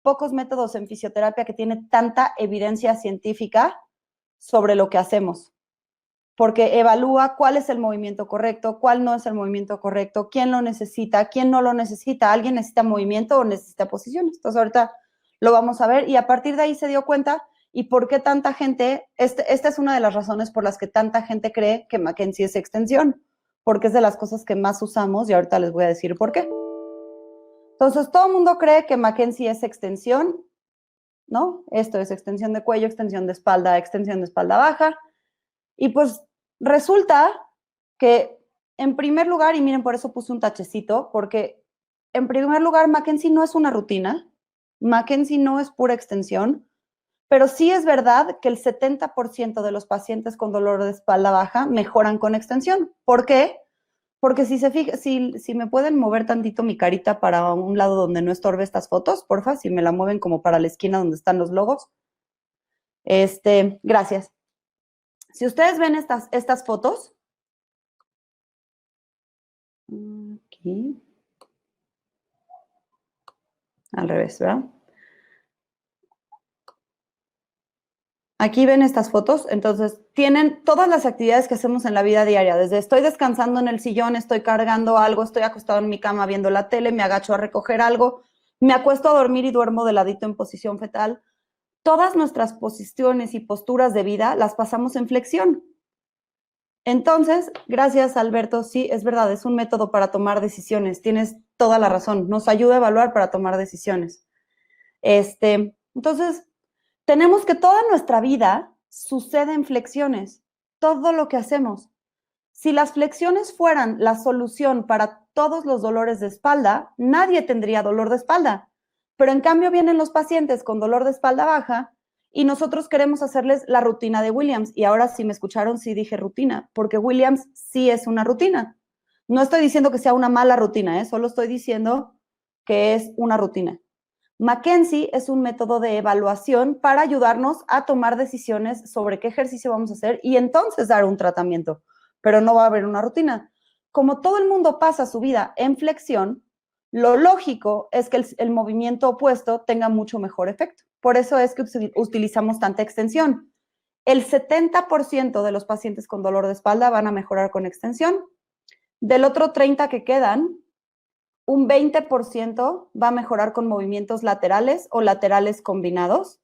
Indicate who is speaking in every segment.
Speaker 1: pocos métodos en fisioterapia que tiene tanta evidencia científica sobre lo que hacemos, porque evalúa cuál es el movimiento correcto, cuál no es el movimiento correcto, quién lo necesita, quién no lo necesita, alguien necesita movimiento o necesita posiciones. Entonces ahorita lo vamos a ver y a partir de ahí se dio cuenta y por qué tanta gente, esta es una de las razones por las que tanta gente cree que McKenzie es extensión, porque es de las cosas que más usamos y ahorita les voy a decir por qué. Entonces todo el mundo cree que McKenzie es extensión, ¿no? Esto es extensión de cuello, extensión de espalda baja. Y pues resulta que en primer lugar, y miren, por eso puse un tachecito, porque en primer lugar, McKenzie no es una rutina, McKenzie no es pura extensión, pero sí es verdad que el 70% de los pacientes con dolor de espalda baja mejoran con extensión. ¿Por qué? Porque si me pueden mover tantito mi carita para un lado donde no estorbe estas fotos, porfa, si me la mueven como para la esquina donde están los logos. Gracias. Si ustedes ven estas fotos, aquí, al revés, ¿verdad? Aquí ven estas fotos, entonces tienen todas las actividades que hacemos en la vida diaria, desde estoy descansando en el sillón, estoy cargando algo, estoy acostado en mi cama viendo la tele, me agacho a recoger algo, me acuesto a dormir y duermo de ladito en posición fetal. Todas nuestras posiciones y posturas de vida las pasamos en flexión. Entonces, gracias Alberto, sí, es verdad, es un método para tomar decisiones, tienes toda la razón, nos ayuda a evaluar para tomar decisiones. Entonces, tenemos que toda nuestra vida sucede en flexiones, todo lo que hacemos. Si las flexiones fueran la solución para todos los dolores de espalda, nadie tendría dolor de espalda. Pero en cambio vienen los pacientes con dolor de espalda baja y nosotros queremos hacerles la rutina de Williams. Y ahora si me escucharon, sí dije rutina, porque Williams sí es una rutina. No estoy diciendo que sea una mala rutina, solo estoy diciendo que es una rutina. McKenzie es un método de evaluación para ayudarnos a tomar decisiones sobre qué ejercicio vamos a hacer y entonces dar un tratamiento, pero no va a haber una rutina. Como todo el mundo pasa su vida en flexión, lo lógico es que el movimiento opuesto tenga mucho mejor efecto. Por eso es que utilizamos tanta extensión. El 70% de los pacientes con dolor de espalda van a mejorar con extensión. Del otro 30% que quedan, un 20% va a mejorar con movimientos laterales o laterales combinados.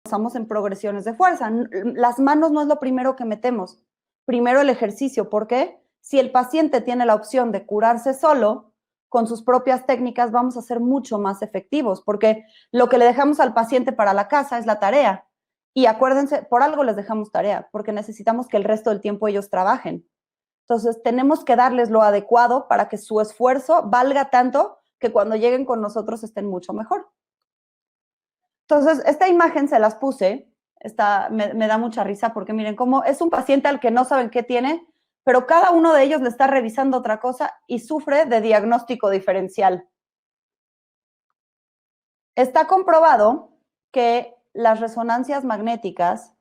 Speaker 1: Estamos en progresiones de fuerza. Las manos no es lo primero que metemos. Primero el ejercicio. ¿Por qué? Si el paciente tiene la opción de curarse solo, con sus propias técnicas vamos a ser mucho más efectivos, porque lo que le dejamos al paciente para la casa es la tarea. Y acuérdense, por algo les dejamos tarea, porque necesitamos que el resto del tiempo ellos trabajen. Entonces, tenemos que darles lo adecuado para que su esfuerzo valga tanto que cuando lleguen con nosotros estén mucho mejor. Entonces, esta imagen se las puse, me da mucha risa porque miren cómo es un paciente al que no saben qué tiene, pero cada uno de ellos le está revisando otra cosa y sufre de diagnóstico diferencial. Está comprobado que las resonancias magnéticas,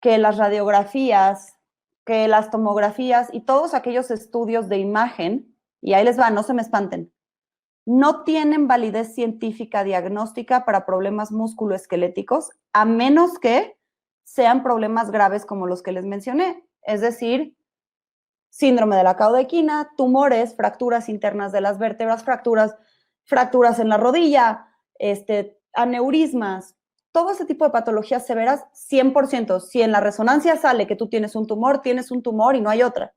Speaker 1: que las radiografías, que las tomografías y todos aquellos estudios de imagen, y ahí les va, no se me espanten, no tienen validez científica diagnóstica para problemas musculoesqueléticos, a menos que sean problemas graves como los que les mencioné, es decir, síndrome de la caudequina, tumores, fracturas internas de las vértebras, fracturas en la rodilla, aneurismas, todo ese tipo de patologías severas, 100%. Si en la resonancia sale que tú tienes un tumor y no hay otra.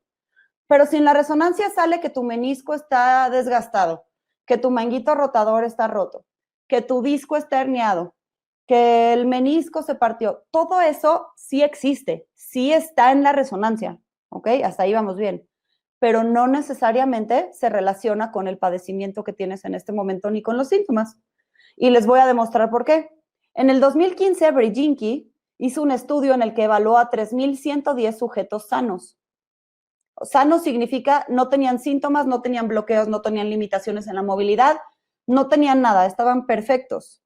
Speaker 1: Pero si en la resonancia sale que tu menisco está desgastado, que tu manguito rotador está roto, que tu disco está herniado, que el menisco se partió, todo eso sí existe, sí está en la resonancia, ¿ok? Hasta ahí vamos bien. Pero no necesariamente se relaciona con el padecimiento que tienes en este momento ni con los síntomas. Y les voy a demostrar por qué. En el 2015, Brzezinski hizo un estudio en el que evaluó a 3.110 sujetos sanos. Sano significa no tenían síntomas, no tenían bloqueos, no tenían limitaciones en la movilidad, no tenían nada, estaban perfectos.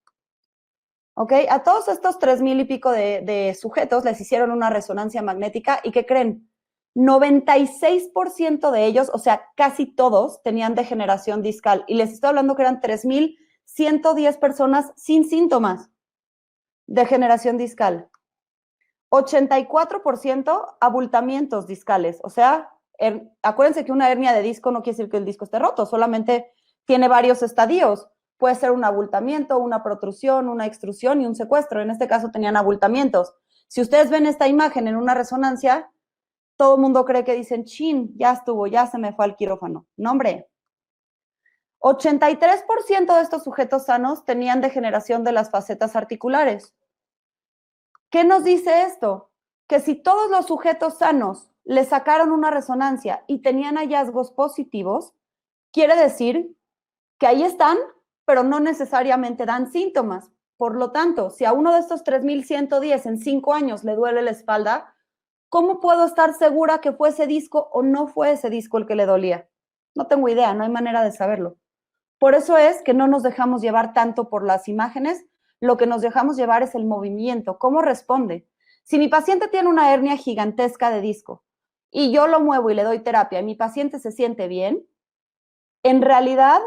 Speaker 1: ¿Ok? A todos estos 3.000 y pico de sujetos les hicieron una resonancia magnética y ¿qué creen? 96% de ellos, o sea, casi todos, tenían degeneración discal. Y les estoy hablando que eran 3.110 personas sin síntomas. Degeneración discal. 84% abultamientos discales, o sea, acuérdense que una hernia de disco no quiere decir que el disco esté roto, solamente tiene varios estadios. Puede ser un abultamiento, una protrusión, una extrusión y un secuestro. En este caso tenían abultamientos. Si ustedes ven esta imagen en una resonancia, todo el mundo cree que dicen, chin, ya estuvo, ya se me fue al quirófano. No, hombre. 83% de estos sujetos sanos tenían degeneración de las facetas articulares. ¿Qué nos dice esto? Que si todos los sujetos sanos le sacaron una resonancia y tenían hallazgos positivos, quiere decir que ahí están, pero no necesariamente dan síntomas. Por lo tanto, si a uno de estos 3.110 en 5 años le duele la espalda, ¿cómo puedo estar segura que fue ese disco o no fue ese disco el que le dolía? No tengo idea, no hay manera de saberlo. Por eso es que no nos dejamos llevar tanto por las imágenes, lo que nos dejamos llevar es el movimiento, cómo responde. Si mi paciente tiene una hernia gigantesca de disco y yo lo muevo y le doy terapia y mi paciente se siente bien, en realidad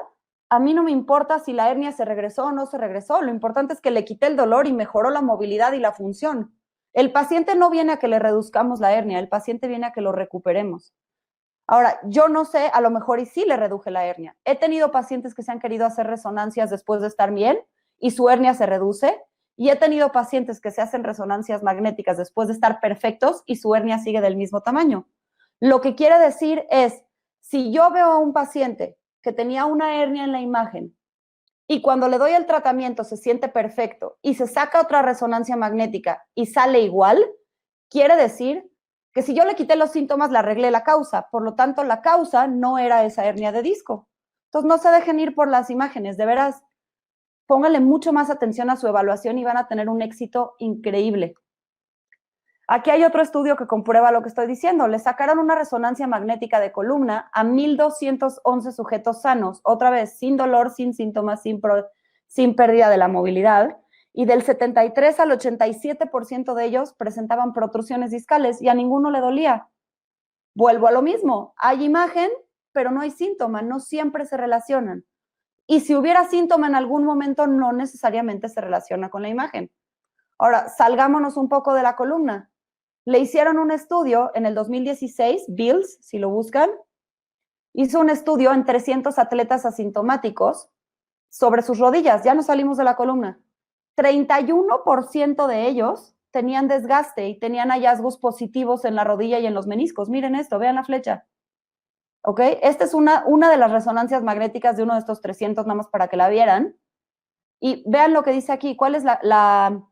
Speaker 1: a mí no me importa si la hernia se regresó o no se regresó, lo importante es que le quité el dolor y mejoró la movilidad y la función. El paciente no viene a que le reduzcamos la hernia, el paciente viene a que lo recuperemos. Ahora, yo no sé, a lo mejor y sí le reduje la hernia. He tenido pacientes que se han querido hacer resonancias después de estar bien y su hernia se reduce. Y he tenido pacientes que se hacen resonancias magnéticas después de estar perfectos y su hernia sigue del mismo tamaño. Lo que quiere decir es, si yo veo a un paciente que tenía una hernia en la imagen y cuando le doy el tratamiento se siente perfecto y se saca otra resonancia magnética y sale igual, quiere decir que si yo le quité los síntomas, le arreglé la causa. Por lo tanto, la causa no era esa hernia de disco. Entonces, no se dejen ir por las imágenes. De veras, pónganle mucho más atención a su evaluación y van a tener un éxito increíble. Aquí hay otro estudio que comprueba lo que estoy diciendo. Le sacaron una resonancia magnética de columna a 1.211 sujetos sanos, otra vez, sin dolor, sin síntomas, sin pérdida de la movilidad. Y del 73 al 87% de ellos presentaban protrusiones discales y a ninguno le dolía. Vuelvo a lo mismo, hay imagen, pero no hay síntoma, no siempre se relacionan. Y si hubiera síntoma en algún momento, no necesariamente se relaciona con la imagen. Ahora, salgámonos un poco de la columna. Le hicieron un estudio en el 2016, Bills, si lo buscan, hizo un estudio en 300 atletas asintomáticos sobre sus rodillas, ya no salimos de la columna. 31% de ellos tenían desgaste y tenían hallazgos positivos en la rodilla y en los meniscos. Miren esto, vean la flecha. ¿Ok? Esta es una de las resonancias magnéticas de uno de estos 300, nada más para que la vieran. Y vean lo que dice aquí. ¿Cuál es la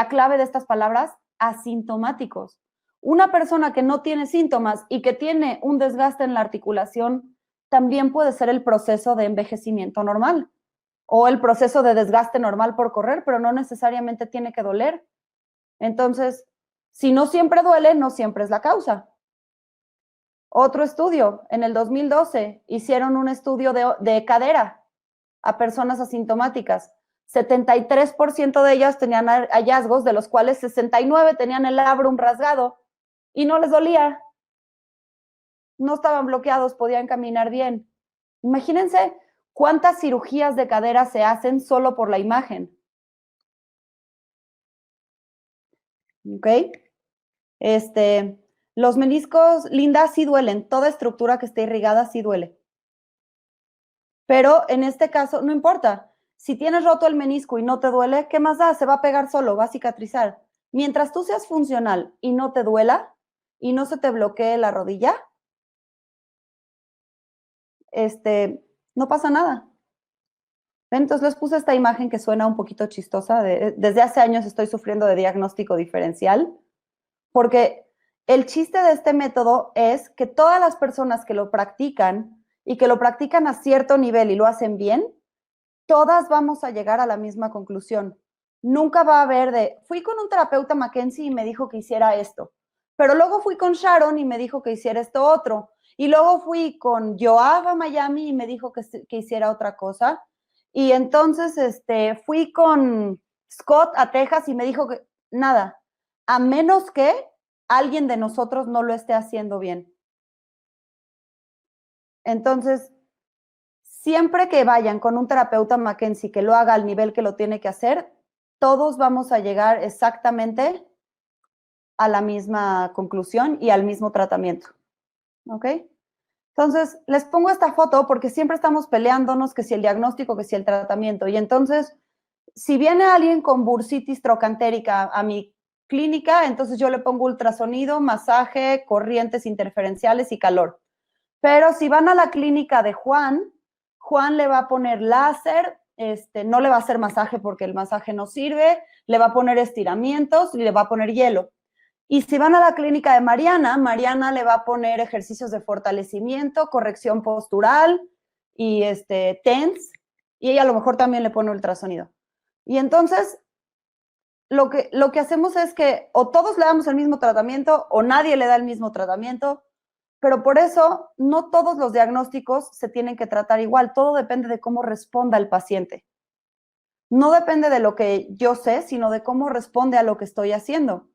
Speaker 1: clave de estas palabras? Asintomáticos. Una persona que no tiene síntomas y que tiene un desgaste en la articulación también puede ser el proceso de envejecimiento normal o el proceso de desgaste normal por correr, pero no necesariamente tiene que doler. Entonces, si no siempre duele, no siempre es la causa. Otro estudio, en el 2012, hicieron un estudio de cadera a personas asintomáticas. 73% de ellas tenían hallazgos, de los cuales 69 tenían el labrum rasgado y no les dolía. No estaban bloqueados, podían caminar bien. Imagínense cuántas cirugías de cadera se hacen solo por la imagen. ¿Ok? Los meniscos, Linda, sí duelen. Toda estructura que esté irrigada sí duele. Pero en este caso, no importa. Si tienes roto el menisco y no te duele, ¿qué más da? Se va a pegar solo, va a cicatrizar. Mientras tú seas funcional y no te duela y no se te bloquee la rodilla, no pasa nada. Entonces les puse esta imagen que suena un poquito chistosa. Desde hace años estoy sufriendo de diagnóstico diferencial, porque el chiste de este método es que todas las personas que lo practican y que lo practican a cierto nivel y lo hacen bien, todas vamos a llegar a la misma conclusión. Nunca va a haber fui con un terapeuta Mackenzie y me dijo que hiciera esto, pero luego fui con Sharon y me dijo que hiciera esto otro, y luego fui con Joab a Miami y me dijo que hiciera otra cosa, y entonces fui con Scott a Texas y me dijo que nada, a menos que alguien de nosotros no lo esté haciendo bien. Entonces, siempre que vayan con un terapeuta Mackenzie que lo haga al nivel que lo tiene que hacer, todos vamos a llegar exactamente a la misma conclusión y al mismo tratamiento. ¿Ok? Entonces, les pongo esta foto porque siempre estamos peleándonos que si el diagnóstico, que si el tratamiento. Y entonces, si viene alguien con bursitis trocantérica a mi clínica, entonces yo le pongo ultrasonido, masaje, corrientes interferenciales y calor. Pero si van a la clínica de Juan le va a poner láser, no le va a hacer masaje porque el masaje no sirve, le va a poner estiramientos y le va a poner hielo. Y si van a la clínica de Mariana le va a poner ejercicios de fortalecimiento, corrección postural y TENS, y ella a lo mejor también le pone ultrasonido. Y entonces, lo que hacemos es que o todos le damos el mismo tratamiento o nadie le da el mismo tratamiento, pero por eso no todos los diagnósticos se tienen que tratar igual, todo depende de cómo responda el paciente. No depende de lo que yo sé, sino de cómo responde a lo que estoy haciendo.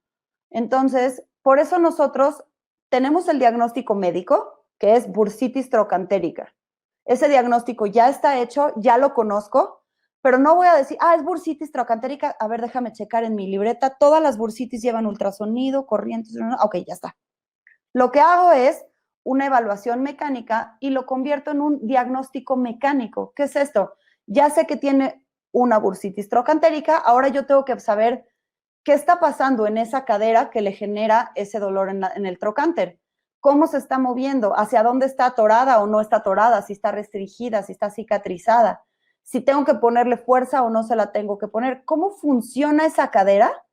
Speaker 1: Entonces, por eso nosotros tenemos el diagnóstico médico, que es bursitis trocantérica. Ese diagnóstico ya está hecho, ya lo conozco, pero no voy a decir, es bursitis trocantérica, a ver, déjame checar en mi libreta, todas las bursitis llevan ultrasonido, corrientes, ok, ya está. Lo que hago es una evaluación mecánica y lo convierto en un diagnóstico mecánico. ¿Qué es esto? Ya sé que tiene una bursitis trocantérica, ahora yo tengo que saber qué está pasando en esa cadera que le genera ese dolor en el trocánter. ¿Cómo se está moviendo? ¿Hacia dónde está atorada o no está atorada? Si está restringida, si está cicatrizada. Si tengo que ponerle fuerza o no se la tengo que poner. ¿Cómo funciona esa cadera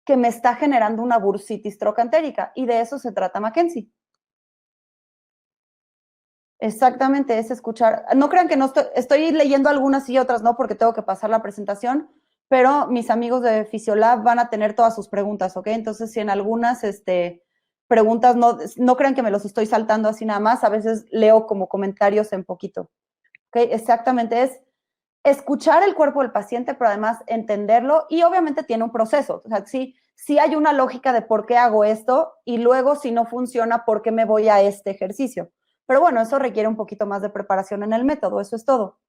Speaker 1: que me está generando una bursitis trocantérica? Y de eso se trata Mackenzie. Exactamente, es escuchar. No crean que no estoy leyendo algunas y otras, no, porque tengo que pasar la presentación, pero mis amigos de Fisiolab van a tener todas sus preguntas, ¿ok? Entonces, si en algunas preguntas no crean que me los estoy saltando así nada más, a veces leo como comentarios en poquito, ¿ok? Exactamente, es escuchar el cuerpo del paciente, pero además entenderlo, y obviamente tiene un proceso. O sea, sí hay una lógica de por qué hago esto y luego si no funciona, por qué me voy a este ejercicio. Pero bueno, eso requiere un poquito más de preparación en el método, eso es todo.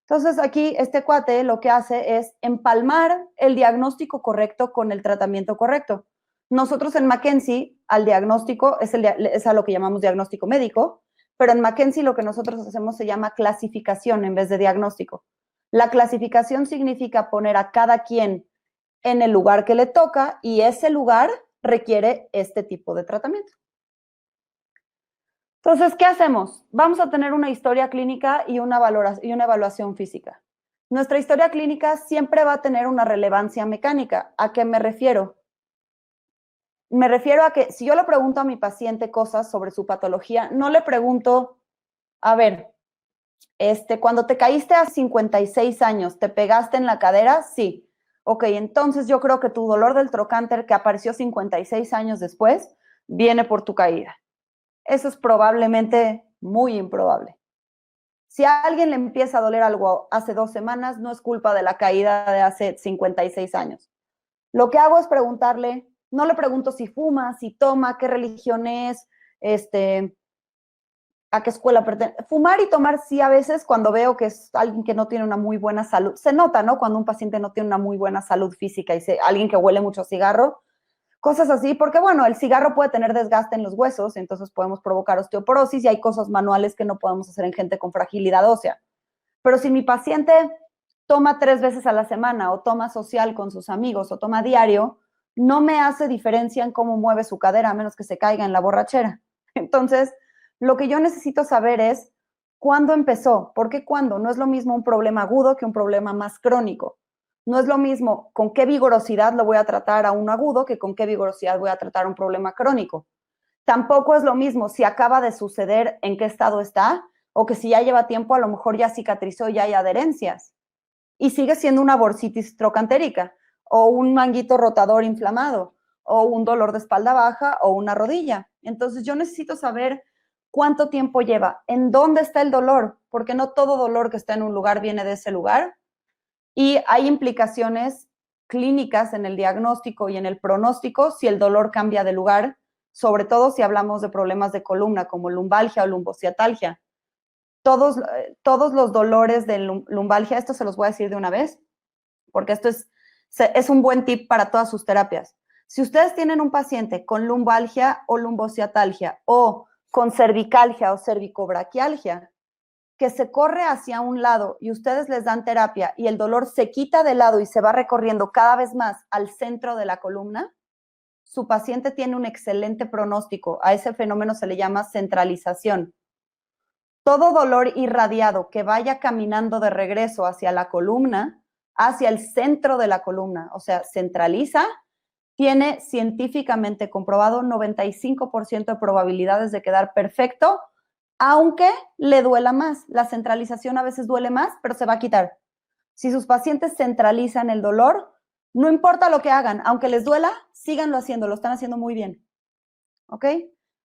Speaker 1: Entonces aquí este cuate lo que hace es empalmar el diagnóstico correcto con el tratamiento correcto. Nosotros en Mackenzie al diagnóstico es a lo que llamamos diagnóstico médico, pero en Mackenzie lo que nosotros hacemos se llama clasificación en vez de diagnóstico. La clasificación significa poner a cada quien en el lugar que le toca y ese lugar requiere este tipo de tratamiento. Entonces, ¿qué hacemos? Vamos a tener una historia clínica y una evaluación física. Nuestra historia clínica siempre va a tener una relevancia mecánica. ¿A qué me refiero? Me refiero a que si yo le pregunto a mi paciente cosas sobre su patología, no le pregunto, a ver, cuando te caíste a 56 años, ¿te pegaste en la cadera? Sí. Ok, entonces yo creo que tu dolor del trocánter que apareció 56 años después viene por tu caída. Eso es probablemente muy improbable. Si a alguien le empieza a doler algo hace 2 semanas, no es culpa de la caída de hace 56 años. Lo que hago es preguntarle, no le pregunto si fuma, si toma, qué religión es, a qué escuela pertenece. Fumar y tomar sí a veces cuando veo que es alguien que no tiene una muy buena salud. Se nota, ¿no? Cuando un paciente no tiene una muy buena salud física y alguien que huele mucho cigarro, cosas así, porque bueno, el cigarro puede tener desgaste en los huesos, entonces podemos provocar osteoporosis y hay cosas manuales que no podemos hacer en gente con fragilidad ósea. Pero si mi paciente toma 3 veces a la semana o toma social con sus amigos o toma diario, no me hace diferencia en cómo mueve su cadera a menos que se caiga en la borrachera. Entonces, lo que yo necesito saber es cuándo empezó, ¿por qué cuándo? No es lo mismo un problema agudo que un problema más crónico. No es lo mismo con qué vigorosidad lo voy a tratar a un agudo que con qué vigorosidad voy a tratar un problema crónico. Tampoco es lo mismo si acaba de suceder en qué estado está o que si ya lleva tiempo a lo mejor ya cicatrizó y ya hay adherencias y sigue siendo una bursitis trocantérica o un manguito rotador inflamado o un dolor de espalda baja o una rodilla. Entonces yo necesito saber cuánto tiempo lleva, en dónde está el dolor, porque no todo dolor que está en un lugar viene de ese lugar y hay implicaciones clínicas en el diagnóstico y en el pronóstico si el dolor cambia de lugar, sobre todo si hablamos de problemas de columna como lumbalgia o lumbociatalgia. Todos los dolores de lumbalgia, esto se los voy a decir de una vez, porque esto es un buen tip para todas sus terapias. Si ustedes tienen un paciente con lumbalgia o lumbociatalgia o con cervicalgia o cervicobraquialgia, que se corre hacia un lado y ustedes les dan terapia y el dolor se quita de lado y se va recorriendo cada vez más al centro de la columna, su paciente tiene un excelente pronóstico. A ese fenómeno se le llama centralización. Todo dolor irradiado que vaya caminando de regreso hacia la columna, hacia el centro de la columna, o sea, centraliza, tiene científicamente comprobado 95% de probabilidades de quedar perfecto, aunque le duela más. La centralización a veces duele más, pero se va a quitar. Si sus pacientes centralizan el dolor, no importa lo que hagan, aunque les duela, síganlo haciendo, lo están haciendo muy bien. ¿Ok?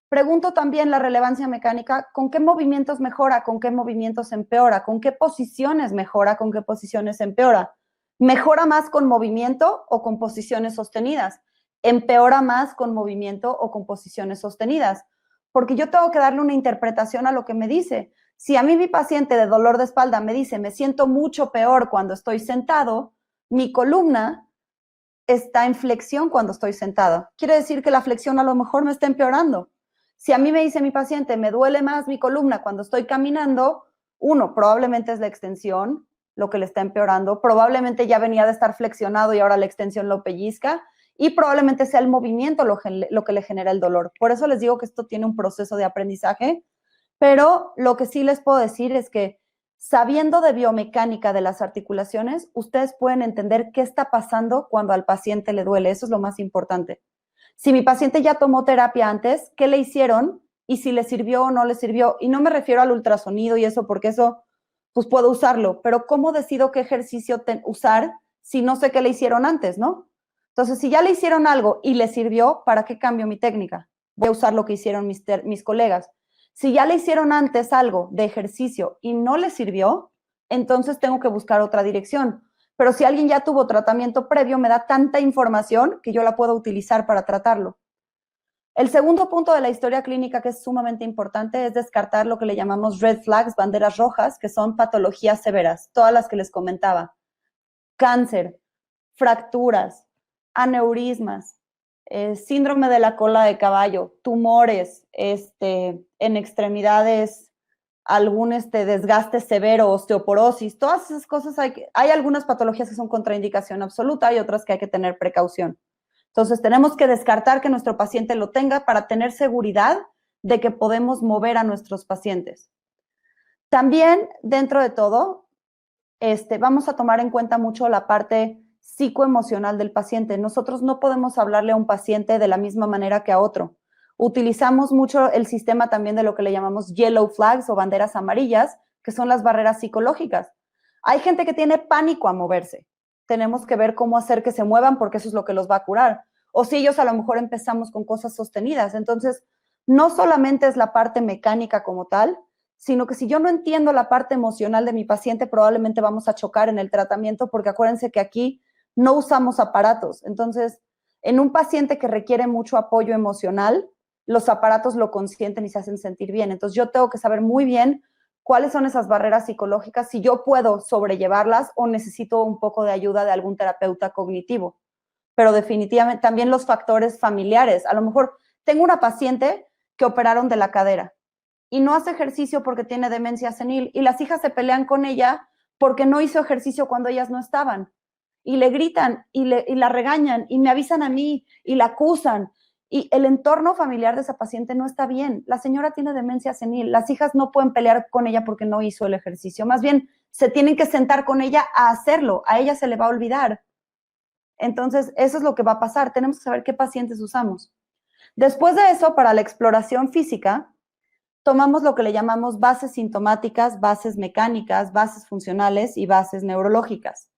Speaker 1: Pregunto también la relevancia mecánica, ¿con qué movimientos mejora? ¿Con qué movimientos empeora? ¿Con qué posiciones mejora? ¿Con qué posiciones empeora? ¿Mejora más con movimiento o con posiciones sostenidas? ¿Empeora más con movimiento o con posiciones sostenidas? Porque yo tengo que darle una interpretación a lo que me dice. Si a mí mi paciente de dolor de espalda me dice, me siento mucho peor cuando estoy sentado, mi columna está en flexión cuando estoy sentada. Quiere decir que la flexión a lo mejor me está empeorando. Si a mí me dice mi paciente, me duele más mi columna cuando estoy caminando, uno, probablemente es la extensión lo que le está empeorando, probablemente ya venía de estar flexionado y ahora la extensión lo pellizca, y probablemente sea el movimiento lo que le genera el dolor. Por eso les digo que esto tiene un proceso de aprendizaje, pero lo que sí les puedo decir es que sabiendo de biomecánica de las articulaciones, ustedes pueden entender qué está pasando cuando al paciente le duele. Eso es lo más importante. Si mi paciente ya tomó terapia antes, ¿qué le hicieron? Y si le sirvió o no le sirvió. Y no me refiero al ultrasonido y eso, porque eso, pues puedo usarlo. Pero ¿cómo decido qué ejercicio usar si no sé qué le hicieron antes, no? Entonces, si ya le hicieron algo y le sirvió, ¿para qué cambio mi técnica? Voy a usar lo que hicieron mis colegas. Si ya le hicieron antes algo de ejercicio y no le sirvió, entonces tengo que buscar otra dirección. Pero si alguien ya tuvo tratamiento previo, me da tanta información que yo la puedo utilizar para tratarlo. El segundo punto de la historia clínica que es sumamente importante es descartar lo que le llamamos red flags, banderas rojas, que son patologías severas, todas las que les comentaba. Cáncer, fracturas, aneurismas, síndrome de la cola de caballo, tumores, en extremidades, algún desgaste severo, osteoporosis, todas esas cosas. Hay algunas patologías que son contraindicación absoluta y otras que hay que tener precaución. Entonces, tenemos que descartar que nuestro paciente lo tenga para tener seguridad de que podemos mover a nuestros pacientes. También, dentro de todo, vamos a tomar en cuenta mucho la parte psicoemocional del paciente. Nosotros no podemos hablarle a un paciente de la misma manera que a otro. Utilizamos mucho el sistema también de lo que le llamamos yellow flags o banderas amarillas, que son las barreras psicológicas. Hay gente que tiene pánico a moverse. Tenemos que ver cómo hacer que se muevan porque eso es lo que los va a curar. O si ellos a lo mejor empezamos con cosas sostenidas. Entonces, no solamente es la parte mecánica como tal, sino que si yo no entiendo la parte emocional de mi paciente, probablemente vamos a chocar en el tratamiento, porque acuérdense que aquí no usamos aparatos. Entonces, en un paciente que requiere mucho apoyo emocional, los aparatos lo consienten y se hacen sentir bien. Entonces, yo tengo que saber muy bien cuáles son esas barreras psicológicas, si yo puedo sobrellevarlas o necesito un poco de ayuda de algún terapeuta cognitivo. Pero definitivamente también los factores familiares. A lo mejor tengo una paciente que operaron de la cadera y no hace ejercicio porque tiene demencia senil y las hijas se pelean con ella porque no hizo ejercicio cuando ellas no estaban y le gritan y la regañan y me avisan a mí y la acusan y el entorno familiar de esa paciente no está bien. La señora tiene demencia senil, las hijas no pueden pelear con ella porque no hizo el ejercicio, más bien se tienen que sentar con ella a hacerlo, a ella se le va a olvidar. Entonces, eso es lo que va a pasar, tenemos que saber qué pacientes usamos. Después de eso, para la exploración física, tomamos lo que le llamamos bases sintomáticas, bases mecánicas, bases funcionales y bases neurológicas.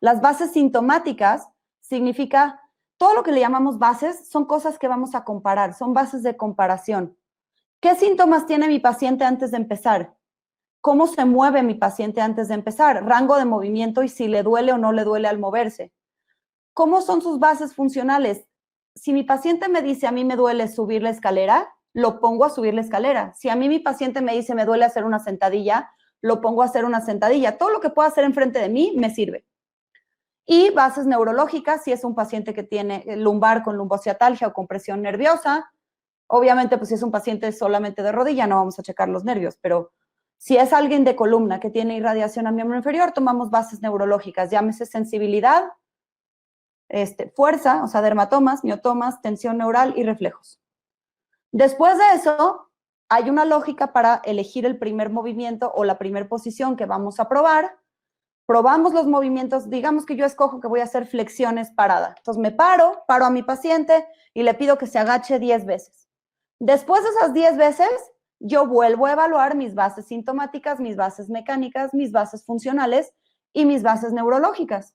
Speaker 1: Las bases sintomáticas significa todo lo que le llamamos bases son cosas que vamos a comparar, son bases de comparación. ¿Qué síntomas tiene mi paciente antes de empezar? ¿Cómo se mueve mi paciente antes de empezar? Rango de movimiento y si le duele o no le duele al moverse. ¿Cómo son sus bases funcionales? Si mi paciente me dice a mí me duele subir la escalera, lo pongo a subir la escalera. Si a mí mi paciente me dice me duele hacer una sentadilla, lo pongo a hacer una sentadilla. Todo lo que pueda hacer enfrente de mí me sirve. Y bases neurológicas, si es un paciente que tiene lumbar con lumbociatalgia o compresión nerviosa, obviamente pues si es un paciente solamente de rodilla no vamos a checar los nervios, pero si es alguien de columna que tiene irradiación a miembro inferior, tomamos bases neurológicas, llámese sensibilidad, fuerza, o sea, dermatomas, miotomas, tensión neural y reflejos. Después de eso, hay una lógica para elegir el primer movimiento o la primera posición que vamos a probar. Probamos los movimientos, digamos que yo escojo que voy a hacer flexiones parada. Entonces me paro a mi paciente y le pido que se agache 10 veces. Después de esas 10 veces, yo vuelvo a evaluar mis bases sintomáticas, mis bases mecánicas, mis bases funcionales y mis bases neurológicas.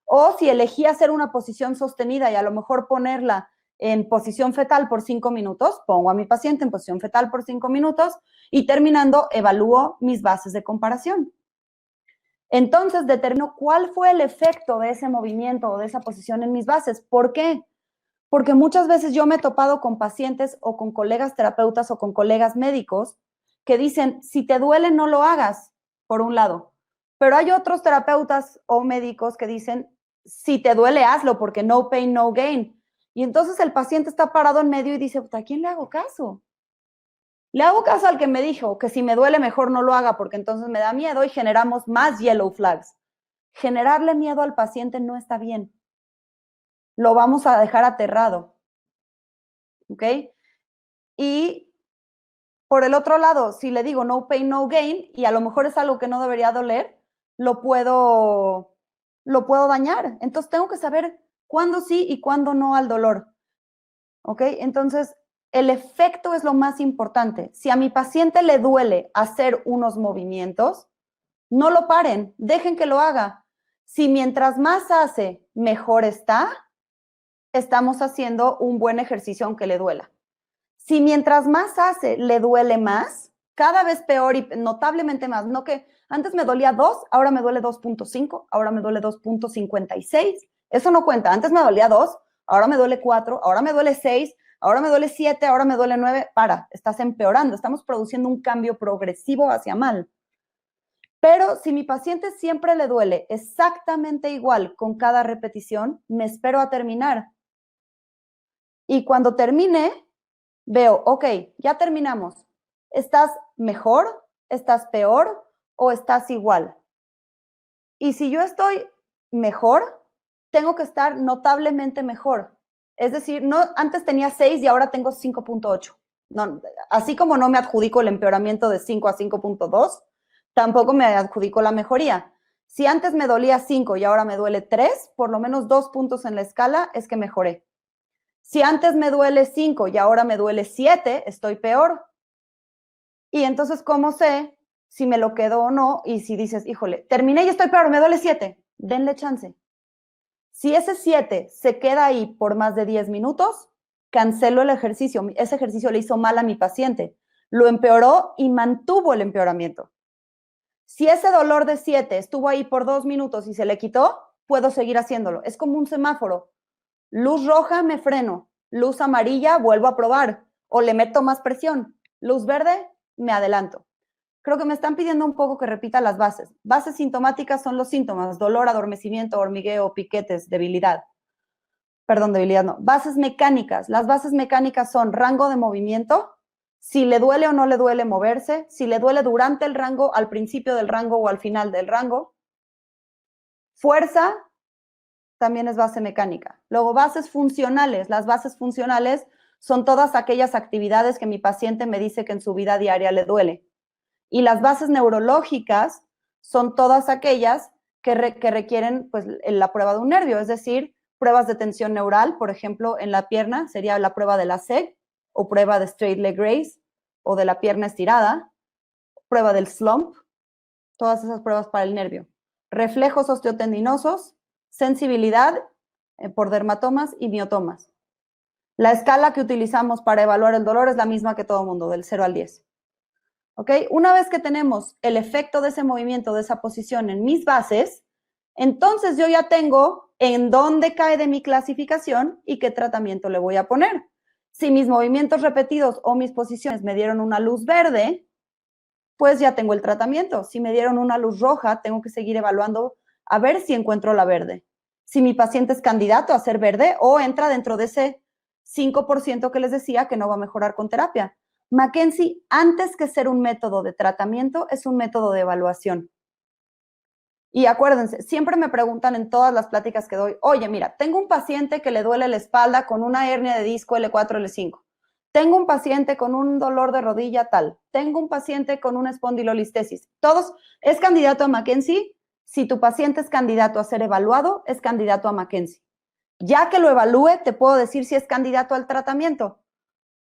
Speaker 1: O si elegí hacer una posición sostenida y a lo mejor ponerla en posición fetal por 5 minutos, pongo a mi paciente en posición fetal por 5 minutos y terminando evalúo mis bases de comparación. Entonces determino cuál fue el efecto de ese movimiento o de esa posición en mis bases. ¿Por qué? Porque muchas veces yo me he topado con pacientes o con colegas terapeutas o con colegas médicos que dicen, si te duele no lo hagas, por un lado. Pero hay otros terapeutas o médicos que dicen, si te duele hazlo porque no pain, no gain. Y entonces el paciente está parado en medio y dice, ¿a quién le hago caso? Le hago caso al que me dijo que si me duele mejor no lo haga porque entonces me da miedo y generamos más yellow flags. Generarle miedo al paciente no está bien. Lo vamos a dejar aterrado. ¿Ok? Y por el otro lado, si le digo no pain, no gain, y a lo mejor es algo que no debería doler, lo puedo dañar. Entonces tengo que saber cuándo sí y cuándo no al dolor. ¿Ok? Entonces, el efecto es lo más importante. Si a mi paciente le duele hacer unos movimientos, no lo paren, dejen que lo haga. Si mientras más hace, mejor está, estamos haciendo un buen ejercicio aunque le duela. Si mientras más hace, le duele más, cada vez peor y notablemente más, no que antes me dolía 2, ahora me duele 2.5, ahora me duele 2.56, eso no cuenta, antes me dolía 2, ahora me duele 4, ahora me duele 6, ahora me duele 7, ahora me duele 9, estás empeorando, estamos produciendo un cambio progresivo hacia mal. Pero si mi paciente siempre le duele exactamente igual con cada repetición, me espero a terminar. Y cuando termine, veo, ok, ya terminamos. ¿Estás mejor? ¿Estás peor? ¿O estás igual? Y si yo estoy mejor, tengo que estar notablemente mejor. Es decir, no, antes tenía 6 y ahora tengo 5.8. No, así como no me adjudico el empeoramiento de 5 a 5.2, tampoco me adjudico la mejoría. Si antes me dolía 5 y ahora me duele 3, por lo menos 2 puntos en la escala es que mejoré. Si antes me duele 5 y ahora me duele 7, estoy peor. Y entonces, ¿cómo sé si me lo quedo o no? Y si dices, híjole, terminé y estoy peor, me duele 7, denle chance. Si ese 7 se queda ahí por más de 10 minutos, cancelo el ejercicio. Ese ejercicio le hizo mal a mi paciente. lo empeoró y mantuvo el empeoramiento. Si ese dolor de 7 estuvo ahí por 2 minutos y se le quitó, puedo seguir haciéndolo. Es como un semáforo. Luz roja, me freno. Luz amarilla, vuelvo a probar. O le meto más presión. Luz verde, me adelanto. Creo que me están pidiendo un poco que repita las bases. Bases sintomáticas son los síntomas: dolor, adormecimiento, hormigueo, piquetes, debilidad. Perdón, debilidad no. Bases mecánicas. Las bases mecánicas son rango de movimiento, si le duele o no le duele moverse, si le duele durante el rango, al principio del rango o al final del rango. Fuerza también es base mecánica. Luego, bases funcionales. Las bases funcionales son todas aquellas actividades que mi paciente me dice que en su vida diaria le duele. Y las bases neurológicas son todas aquellas que requieren pues, la prueba de un nervio, es decir, pruebas de tensión neural, por ejemplo, en la pierna sería la prueba de la SEG o prueba de straight leg raise o de la pierna estirada, prueba del slump, todas esas pruebas para el nervio. Reflejos osteotendinosos, sensibilidad por dermatomas y miotomas. La escala que utilizamos para evaluar el dolor es la misma que todo el mundo, del 0 al 10. ¿Ok? Una vez que tenemos el efecto de ese movimiento, de esa posición en mis bases, entonces yo ya tengo en dónde cae de mi clasificación y qué tratamiento le voy a poner. Si mis movimientos repetidos o mis posiciones me dieron una luz verde, pues ya tengo el tratamiento. Si me dieron una luz roja, tengo que seguir evaluando a ver si encuentro la verde. Si mi paciente es candidato a ser verde o entra dentro de ese 5% que les decía que no va a mejorar con terapia. McKenzie, antes que ser un método de tratamiento, es un método de evaluación. Y acuérdense, siempre me preguntan en todas las pláticas que doy, oye, mira, tengo un paciente que le duele la espalda con una hernia de disco L4, L5. Tengo un paciente con un dolor de rodilla tal. Tengo un paciente con una espondilolistesis. Todos, ¿es candidato a McKenzie? Si tu paciente es candidato a ser evaluado, es candidato a McKenzie. Ya que lo evalúe, te puedo decir si es candidato al tratamiento.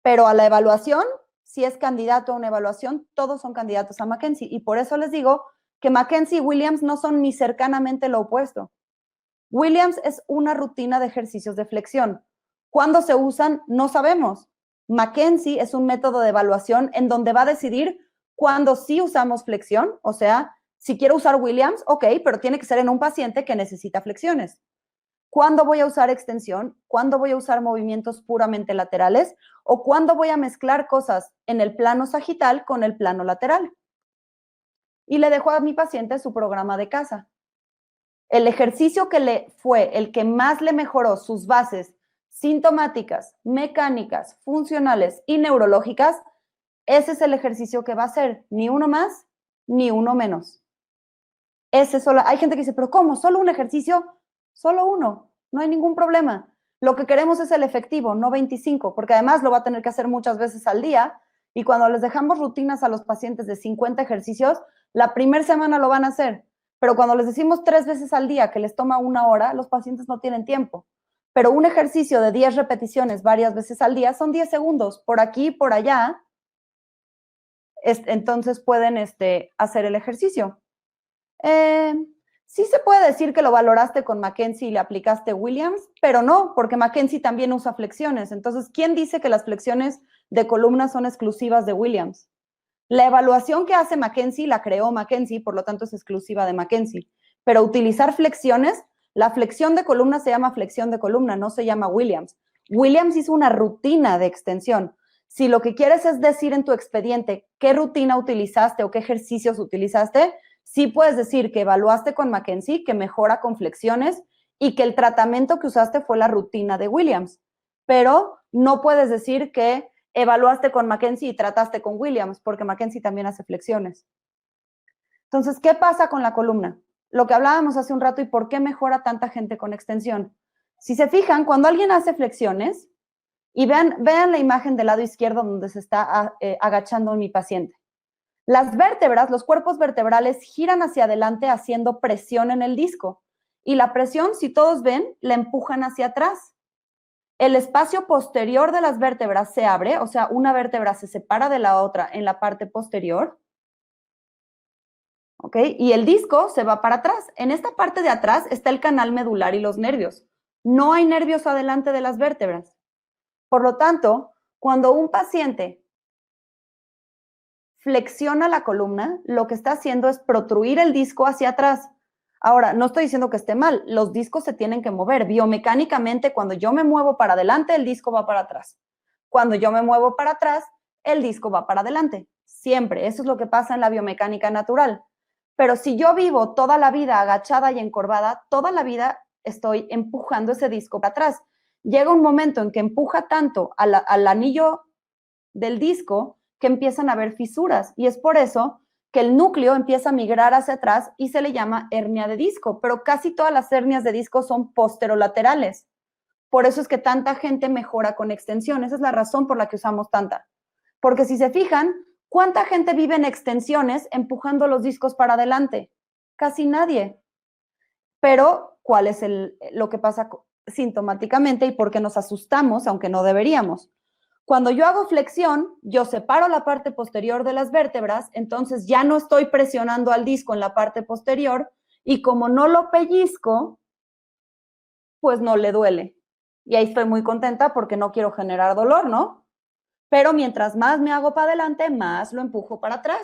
Speaker 1: Pero a la evaluación, si es candidato a una evaluación, todos son candidatos a McKenzie. Y por eso les digo que McKenzie y Williams no son ni cercanamente lo opuesto. Williams es una rutina de ejercicios de flexión. ¿Cuándo se usan? No sabemos. McKenzie es un método de evaluación en donde va a decidir cuándo sí usamos flexión. O sea, si quiero usar Williams, ok, pero tiene que ser en un paciente que necesita flexiones. ¿Cuándo voy a usar extensión? ¿Cuándo voy a usar movimientos puramente laterales? ¿O cuándo voy a mezclar cosas en el plano sagital con el plano lateral? Y le dejo a mi paciente su programa de casa. El ejercicio que le fue el que más le mejoró sus bases sintomáticas, mecánicas, funcionales y neurológicas, ese es el ejercicio que va a hacer, ni uno más, ni uno menos. Ese solo, hay gente que dice, pero ¿cómo? ¿Solo un ejercicio? Solo uno, no hay ningún problema. Lo que queremos es el efectivo, no 25, porque además lo va a tener que hacer muchas veces al día. Y cuando les dejamos rutinas a los pacientes de 50 ejercicios, la primera semana lo van a hacer. Pero cuando les decimos 3 veces al día que les toma 1 hora, los pacientes no tienen tiempo. Pero un ejercicio de 10 repeticiones varias veces al día son 10 segundos, por aquí, por allá. Entonces pueden hacer el ejercicio. Sí se puede decir que lo valoraste con McKenzie y le aplicaste Williams, pero no, porque McKenzie también usa flexiones. Entonces, ¿quién dice que las flexiones de columna son exclusivas de Williams? La evaluación que hace McKenzie la creó McKenzie, por lo tanto es exclusiva de McKenzie. Pero utilizar flexiones, la flexión de columna se llama flexión de columna, no se llama Williams. Williams hizo una rutina de extensión. Si lo que quieres es decir en tu expediente qué rutina utilizaste o qué ejercicios utilizaste, sí puedes decir que evaluaste con McKenzie, que mejora con flexiones y que el tratamiento que usaste fue la rutina de Williams. Pero no puedes decir que evaluaste con McKenzie y trataste con Williams, porque McKenzie también hace flexiones. Entonces, ¿qué pasa con la columna? Lo que hablábamos hace un rato y por qué mejora tanta gente con extensión. Si se fijan, cuando alguien hace flexiones, y vean la imagen del lado izquierdo donde se está agachando mi paciente. Las vértebras, los cuerpos vertebrales giran hacia adelante haciendo presión en el disco. Y la presión, si todos ven, la empujan hacia atrás. El espacio posterior de las vértebras se abre, o sea, una vértebra se separa de la otra en la parte posterior. ¿Ok? Y el disco se va para atrás. En esta parte de atrás está el canal medular y los nervios. No hay nervios adelante de las vértebras. Por lo tanto, cuando un paciente flexiona la columna, lo que está haciendo es protruir el disco hacia atrás. Ahora, no estoy diciendo que esté mal, los discos se tienen que mover. Biomecánicamente, cuando yo me muevo para adelante, el disco va para atrás. Cuando yo me muevo para atrás, el disco va para adelante. Siempre, eso es lo que pasa en la biomecánica natural. Pero si yo vivo toda la vida agachada y encorvada, toda la vida estoy empujando ese disco para atrás. Llega un momento en que empuja tanto al anillo del disco que empiezan a haber fisuras y es por eso que el núcleo empieza a migrar hacia atrás y se le llama hernia de disco, pero casi todas las hernias de disco son posterolaterales. Por eso es que tanta gente mejora con extensión. Esa es la razón por la que usamos tanta. Porque si se fijan, ¿cuánta gente vive en extensiones empujando los discos para adelante? Casi nadie. Pero, ¿cuál es lo que pasa sintomáticamente y por qué nos asustamos, aunque no deberíamos? Cuando yo hago flexión, yo separo la parte posterior de las vértebras, entonces ya no estoy presionando al disco en la parte posterior y como no lo pellizco, pues no le duele. Y ahí estoy muy contenta porque no quiero generar dolor, ¿no? Pero mientras más me hago para adelante, más lo empujo para atrás,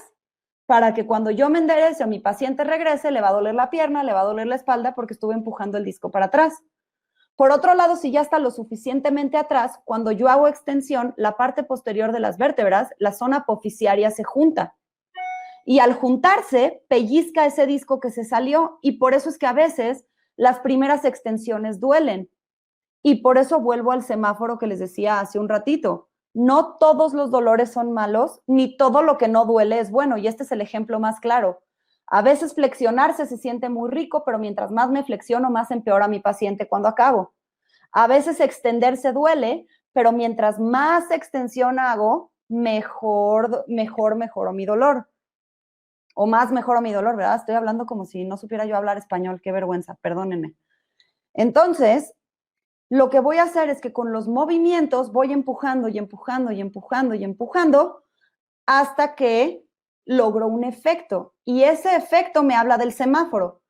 Speaker 1: para que cuando yo me enderece o mi paciente regrese, le va a doler la pierna, le va a doler la espalda porque estuve empujando el disco para atrás. Por otro lado, si ya está lo suficientemente atrás, cuando yo hago extensión, la parte posterior de las vértebras, la zona apofisiaria se junta. Y al juntarse, pellizca ese disco que se salió y por eso es que a veces las primeras extensiones duelen. Y por eso vuelvo al semáforo que les decía hace un ratito. No todos los dolores son malos, ni todo lo que no duele es bueno. Y este es el ejemplo más claro. A veces flexionarse se siente muy rico, pero mientras más me flexiono, más empeora mi paciente cuando acabo. A veces extenderse duele, pero mientras más extensión hago, mejoro mi dolor. O más mejoro mi dolor, ¿verdad? Estoy hablando como si no supiera yo hablar español. Qué vergüenza, perdónenme. Entonces, lo que voy a hacer es que con los movimientos voy empujando y empujando y empujando y empujando hasta que logro un efecto. Y ese efecto me habla del semáforo.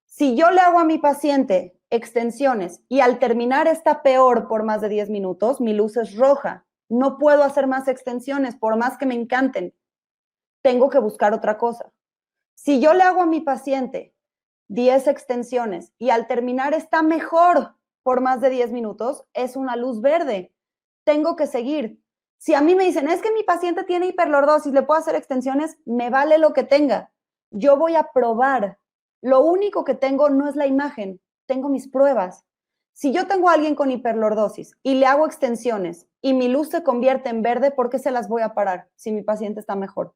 Speaker 1: Si yo le hago a mi paciente extensiones y al terminar está peor por más de 10 minutos, mi luz es roja. No puedo hacer más extensiones por más que me encanten. Tengo que buscar otra cosa. Si yo le hago a mi paciente 10 extensiones y al terminar está mejor por más de 10 minutos, es una luz verde. Tengo que seguir. Si a mí me dicen, es que mi paciente tiene hiperlordosis, ¿le puedo hacer extensiones? Me vale lo que tenga. Yo voy a probar. Lo único que tengo no es la imagen, tengo mis pruebas. Si yo tengo a alguien con hiperlordosis y le hago extensiones y mi luz se convierte en verde, ¿por qué se las voy a parar si mi paciente está mejor?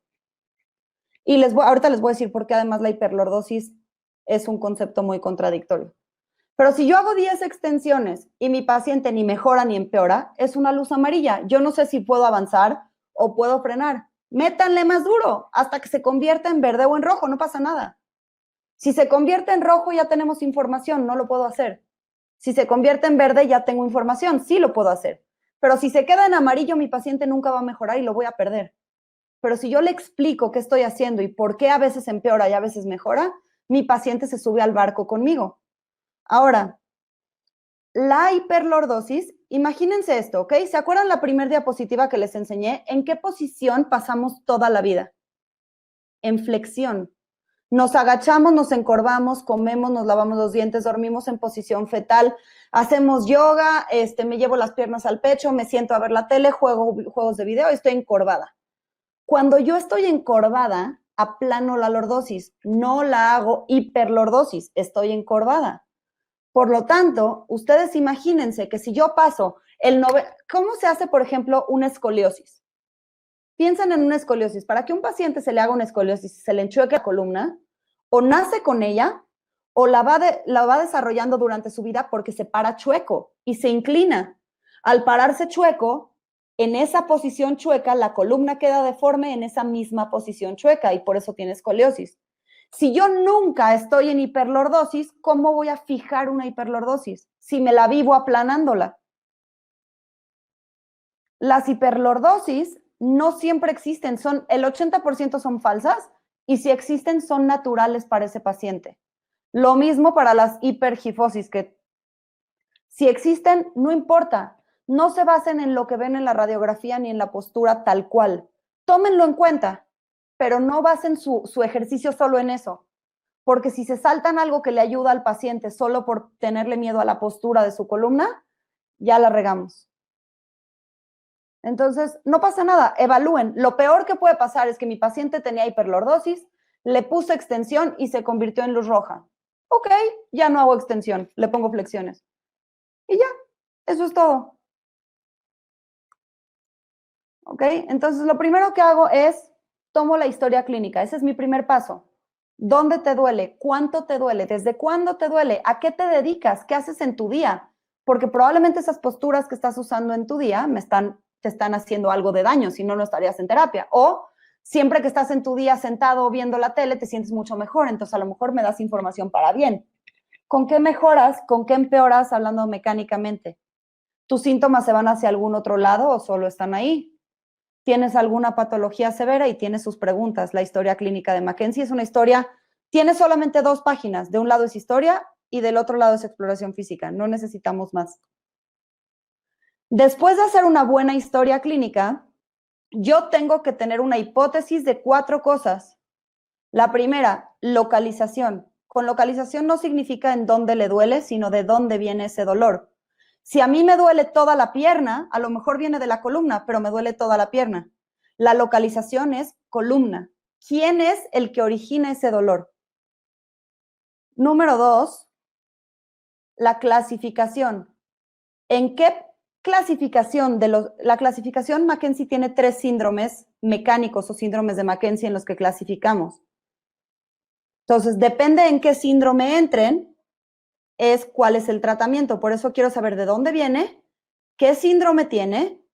Speaker 1: Y ahorita les voy a decir por qué además la hiperlordosis es un concepto muy contradictorio. Pero si yo hago 10 extensiones y mi paciente ni mejora ni empeora, es una luz amarilla. Yo no sé si puedo avanzar o puedo frenar. Métanle más duro hasta que se convierta en verde o en rojo, no pasa nada. Si se convierte en rojo ya tenemos información, no lo puedo hacer. Si se convierte en verde ya tengo información, sí lo puedo hacer. Pero si se queda en amarillo, mi paciente nunca va a mejorar y lo voy a perder. Pero si yo le explico qué estoy haciendo y por qué a veces empeora y a veces mejora, mi paciente se sube al barco conmigo. Ahora, la hiperlordosis, imagínense esto, ¿ok? ¿Se acuerdan la primera diapositiva que les enseñé? ¿En qué posición pasamos toda la vida? En flexión. Nos agachamos, nos encorvamos, comemos, nos lavamos los dientes, dormimos en posición fetal, hacemos yoga, me llevo las piernas al pecho, me siento a ver la tele, juego juegos de video y estoy encorvada. Cuando yo estoy encorvada, aplano la lordosis, no la hago hiperlordosis, estoy encorvada. Por lo tanto, ustedes imagínense que si yo paso ¿cómo se hace, por ejemplo, una escoliosis? Piensen en una escoliosis. Para que un paciente se le haga una escoliosis y se le enchueque la columna, o nace con ella, o la va desarrollando durante su vida porque se para chueco y se inclina. Al pararse chueco, en esa posición chueca, la columna queda deforme en esa misma posición chueca y por eso tiene escoliosis. Si yo nunca estoy en hiperlordosis, ¿cómo voy a fijar una hiperlordosis? Si me la vivo aplanándola. Las hiperlordosis no siempre existen, el 80% son falsas y si existen son naturales para ese paciente. Lo mismo para las hipergifosis, que si existen, no importa, no se basen en lo que ven en la radiografía ni en la postura tal cual. Tómenlo en cuenta, pero no basen su ejercicio solo en eso. Porque si se saltan algo que le ayuda al paciente solo por tenerle miedo a la postura de su columna, ya la regamos. Entonces, no pasa nada, evalúen. Lo peor que puede pasar es que mi paciente tenía hiperlordosis, le puse extensión y se convirtió en luz roja. Ok, ya no hago extensión, le pongo flexiones. Y ya, eso es todo. Ok, entonces lo primero que hago es, tomo la historia clínica. Ese es mi primer paso. ¿Dónde te duele? ¿Cuánto te duele? ¿Desde cuándo te duele? ¿A qué te dedicas? ¿Qué haces en tu día? Porque probablemente esas posturas que estás usando en tu día te están haciendo algo de daño, si no, no estarías en terapia. O siempre que estás en tu día sentado viendo la tele, te sientes mucho mejor, entonces a lo mejor me das información para bien. ¿Con qué mejoras? ¿Con qué empeoras hablando mecánicamente? ¿Tus síntomas se van hacia algún otro lado o solo están ahí? ¿Tienes alguna patología severa? Y tiene sus preguntas. La historia clínica de Mackenzie es una historia, tiene solamente 2 páginas. De un lado es historia y del otro lado es exploración física. No necesitamos más. Después de hacer una buena historia clínica, yo tengo que tener una hipótesis de 4 cosas. La primera, localización. Con localización no significa en dónde le duele, sino de dónde viene ese dolor. Si a mí me duele toda la pierna, a lo mejor viene de la columna, pero me duele toda la pierna. La localización es columna. ¿Quién es el que origina ese dolor? Número 2, la clasificación. ¿En qué clasificación la clasificación Mackenzie tiene 3 síndromes mecánicos o síndromes de Mackenzie en los que clasificamos? Entonces, depende en qué síndrome entren, es cuál es el tratamiento. Por eso quiero saber de dónde viene, qué síndrome tiene,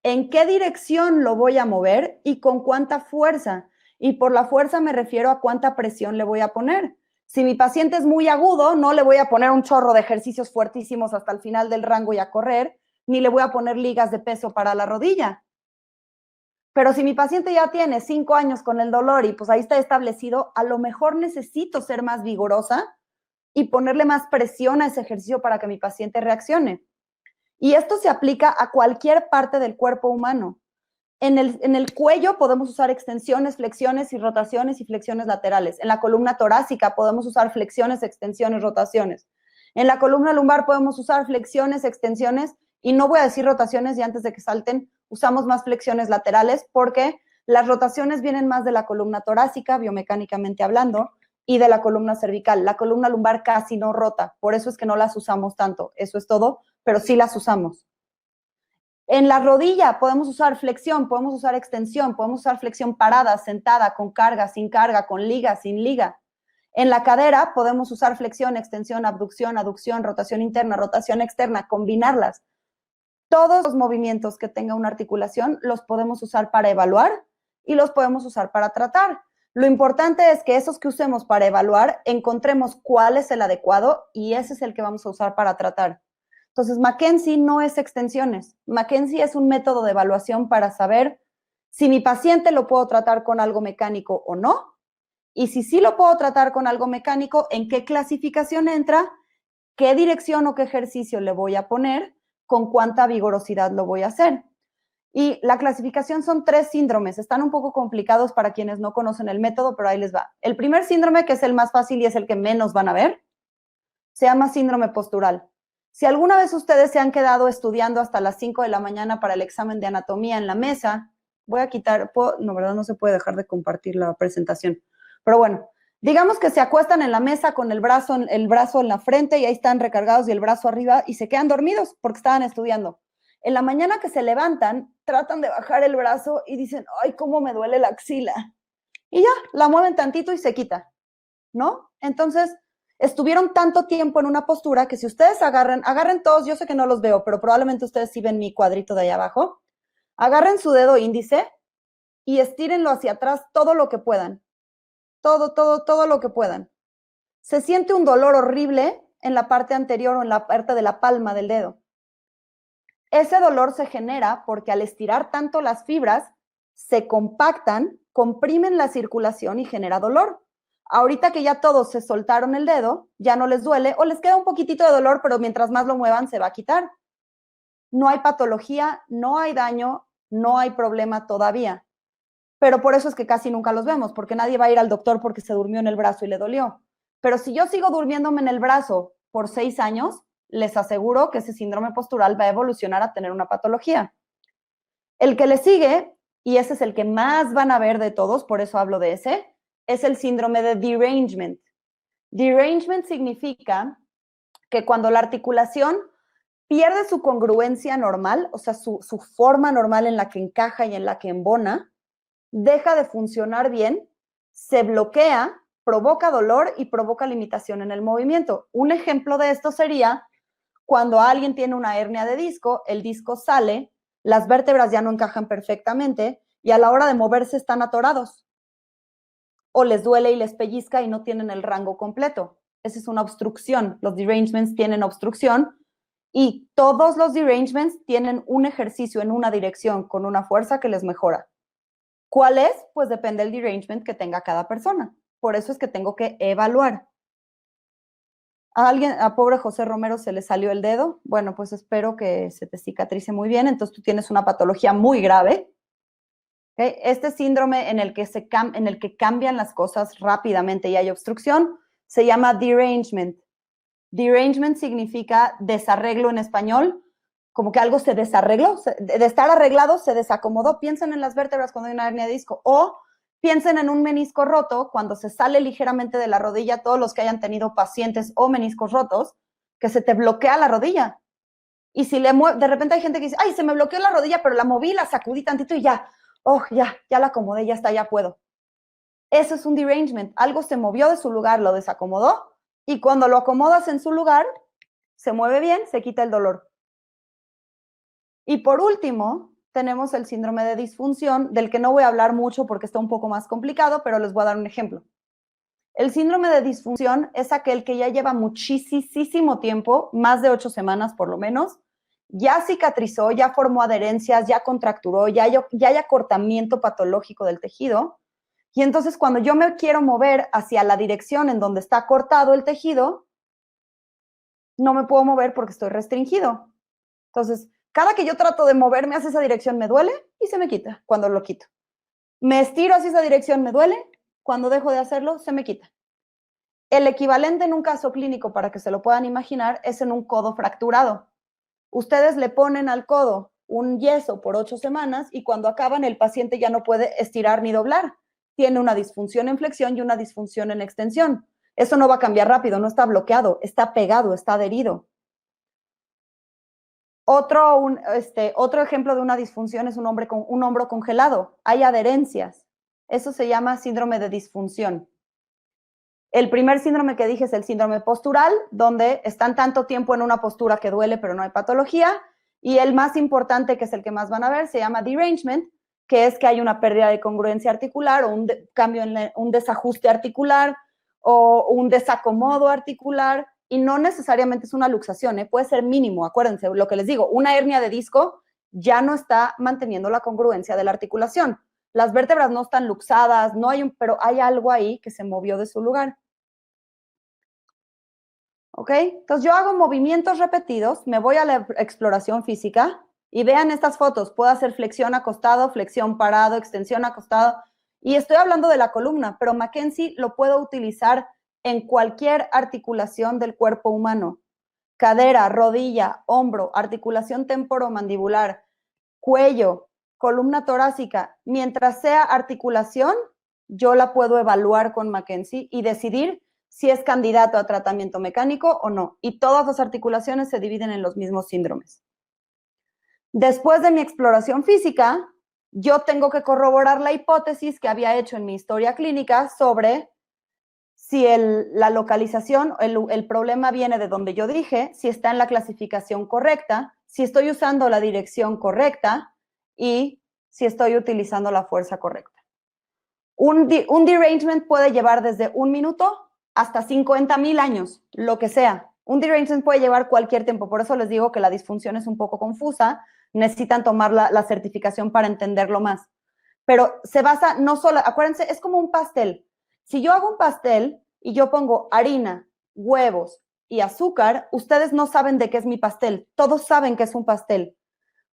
Speaker 1: en qué dirección lo voy a mover y con cuánta fuerza. Y por la fuerza me refiero a cuánta presión le voy a poner. Si mi paciente es muy agudo, no le voy a poner un chorro de ejercicios fuertísimos hasta el final del rango y a correr, ni le voy a poner ligas de peso para la rodilla. Pero si mi paciente ya tiene 5 años con el dolor y pues ahí está establecido, a lo mejor necesito ser más vigorosa y ponerle más presión a ese ejercicio para que mi paciente reaccione. Y esto se aplica a cualquier parte del cuerpo humano. En el cuello podemos usar extensiones, flexiones y rotaciones y flexiones laterales. En la columna torácica podemos usar flexiones, extensiones, rotaciones. En la columna lumbar podemos usar flexiones, extensiones y no voy a decir rotaciones y antes de que salten usamos más flexiones laterales porque las rotaciones vienen más de la columna torácica, biomecánicamente hablando, y de la columna cervical. La columna lumbar casi no rota, por eso es que no las usamos tanto. Eso es todo, pero sí las usamos. En la rodilla podemos usar flexión, podemos usar extensión, podemos usar flexión parada, sentada, con carga, sin carga, con liga, sin liga. En la cadera podemos usar flexión, extensión, abducción, aducción, rotación interna, rotación externa, combinarlas. Todos los movimientos que tenga una articulación los podemos usar para evaluar y los podemos usar para tratar. Lo importante es que esos que usemos para evaluar encontremos cuál es el adecuado y ese es el que vamos a usar para tratar. Entonces, Mackenzie no es extensiones. Mackenzie es un método de evaluación para saber si mi paciente lo puedo tratar con algo mecánico o no. Y si sí lo puedo tratar con algo mecánico, ¿en qué clasificación entra? ¿Qué dirección o qué ejercicio le voy a poner? ¿Con cuánta vigorosidad lo voy a hacer? Y la clasificación son 3 síndromes. Están un poco complicados para quienes no conocen el método, pero ahí les va. El primer síndrome, que es el más fácil y es el que menos van a ver, se llama síndrome postural. Si alguna vez ustedes se han quedado estudiando hasta las 5 de la mañana para el examen de anatomía en la mesa, voy a quitar, no, ¿verdad? No se puede dejar de compartir la presentación. Pero bueno, digamos que se acuestan en la mesa con el brazo en la frente y ahí están recargados y el brazo arriba y se quedan dormidos porque estaban estudiando. En la mañana que se levantan, tratan de bajar el brazo y dicen, ay, cómo me duele la axila. Y ya, la mueven tantito y se quita, ¿no? Entonces, estuvieron tanto tiempo en una postura que si ustedes agarren todos, yo sé que no los veo, pero probablemente ustedes sí ven mi cuadrito de allá abajo, agarren su dedo índice y estírenlo hacia atrás todo lo que puedan. Todo lo que puedan. Se siente un dolor horrible en la parte anterior o en la parte de la palma del dedo. Ese dolor se genera porque al estirar tanto las fibras, se compactan, comprimen la circulación y genera dolor. Ahorita que ya todos se soltaron el dedo, ya no les duele o les queda un poquitito de dolor, pero mientras más lo muevan se va a quitar. No hay patología, no hay daño, no hay problema todavía. pero por eso es que casi nunca los vemos, porque nadie va a ir al doctor porque se durmió en el brazo y le dolió. Pero si yo sigo durmiéndome en el brazo por 6 años, les aseguro que ese síndrome postural va a evolucionar a tener una patología. El que le sigue, y ese es el que más van a ver de todos, por eso hablo de ese, es el síndrome de derangement. Derangement significa que cuando la articulación pierde su congruencia normal, o sea, su forma normal en la que encaja y en la que embona, deja de funcionar bien, se bloquea, provoca dolor y provoca limitación en el movimiento. Un ejemplo de esto sería cuando alguien tiene una hernia de disco, el disco sale, las vértebras ya no encajan perfectamente y a la hora de moverse están atorados. O les duele y les pellizca y no tienen el rango completo. Esa es una obstrucción. Los derangements tienen obstrucción y todos los derangements tienen un ejercicio en una dirección con una fuerza que les mejora. ¿Cuál es? Pues depende del derangement que tenga cada persona. Por eso es que tengo que evaluar. A pobre José Romero se le salió el dedo. Bueno, pues espero que se te cicatrice muy bien. Entonces tú tienes una patología muy grave. ¿Okay? Este síndrome en el que cambian las cosas rápidamente y hay obstrucción se llama derangement. Derangement significa desarreglo en español, como que algo se desarregló, de estar arreglado se desacomodó. Piensen en las vértebras cuando hay una hernia de disco o piensen en un menisco roto cuando se sale ligeramente de la rodilla, todos los que hayan tenido pacientes o meniscos rotos, que se te bloquea la rodilla. Y si de repente hay gente que dice, ay, se me bloqueó la rodilla, pero la moví, la sacudí tantito y ya, ya la acomodé, ya está, ya puedo. Eso es un derangement. Algo se movió de su lugar, lo desacomodó y cuando lo acomodas en su lugar, se mueve bien, se quita el dolor. Y por último, tenemos el síndrome de disfunción, del que no voy a hablar mucho porque está un poco más complicado, pero les voy a dar un ejemplo. El síndrome de disfunción es aquel que ya lleva muchísimo tiempo, más de 8 semanas por lo menos, ya cicatrizó, ya formó adherencias, ya contracturó, ya hay acortamiento patológico del tejido. Y entonces cuando yo me quiero mover hacia la dirección en donde está cortado el tejido, no me puedo mover porque estoy restringido. Entonces, cada que yo trato de moverme hacia esa dirección me duele y se me quita cuando lo quito. Me estiro hacia esa dirección, me duele, cuando dejo de hacerlo, se me quita. El equivalente en un caso clínico, para que se lo puedan imaginar, es en un codo fracturado. Ustedes le ponen al codo un yeso por 8 semanas y cuando acaban el paciente ya no puede estirar ni doblar. Tiene una disfunción en flexión y una disfunción en extensión. Eso no va a cambiar rápido, no está bloqueado, está pegado, está adherido. Otro ejemplo de una disfunción es un hombro congelado. Hay adherencias. Eso se llama síndrome de disfunción. El primer síndrome que dije es el síndrome postural, donde están tanto tiempo en una postura que duele, pero no hay patología. Y el más importante, que es el que más van a ver, se llama derangement, que es que hay una pérdida de congruencia articular o un desajuste articular o un desacomodo articular. Y no necesariamente es una luxación, puede ser mínimo. Acuérdense, lo que les digo, una hernia de disco ya no está manteniendo la congruencia de la articulación. Las vértebras no están luxadas, pero hay algo ahí que se movió de su lugar. ¿Ok? Entonces yo hago movimientos repetidos, me voy a la exploración física y vean estas fotos. Puedo hacer flexión acostado, flexión parado, extensión acostado. Y estoy hablando de la columna, pero Mackenzie lo puedo utilizar en cualquier articulación del cuerpo humano. Cadera, rodilla, hombro, articulación temporomandibular, cuello, columna torácica. Mientras sea articulación, yo la puedo evaluar con Mackenzie y decidir si es candidato a tratamiento mecánico o no. Y todas las articulaciones se dividen en los mismos síndromes. Después de mi exploración física, yo tengo que corroborar la hipótesis que había hecho en mi historia clínica sobre si la localización, el problema viene de donde yo dije, si está en la clasificación correcta, si estoy usando la dirección correcta y si estoy utilizando la fuerza correcta. Un derangement puede llevar desde 1 minuto hasta 50,000 años, lo que sea. Un derangement puede llevar cualquier tiempo, por eso les digo que la disfunción es un poco confusa, necesitan tomar la certificación para entenderlo más. Pero se basa no solo, acuérdense, es como un pastel. Si yo hago un pastel y yo pongo harina, huevos y azúcar, ustedes no saben de qué es mi pastel, todos saben que es un pastel.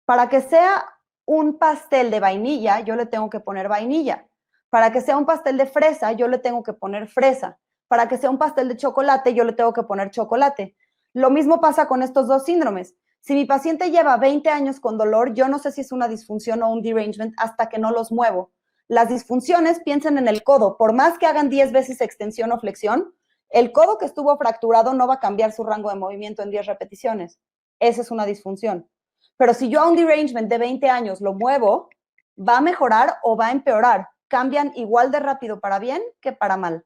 Speaker 1: Para que sea un pastel de vainilla, yo le tengo que poner vainilla. Para que sea un pastel de fresa, yo le tengo que poner fresa. Para que sea un pastel de chocolate, yo le tengo que poner chocolate. Lo mismo pasa con estos dos síndromes. Si mi paciente lleva 20 años con dolor, yo no sé si es una disfunción o un derangement hasta que no los muevo. Las disfunciones, piensen en el codo. Por más que hagan 10 veces extensión o flexión, el codo que estuvo fracturado no va a cambiar su rango de movimiento en 10 repeticiones. Esa es una disfunción. Pero si yo a un derangement de 20 años lo muevo, ¿va a mejorar o va a empeorar? Cambian igual de rápido para bien que para mal.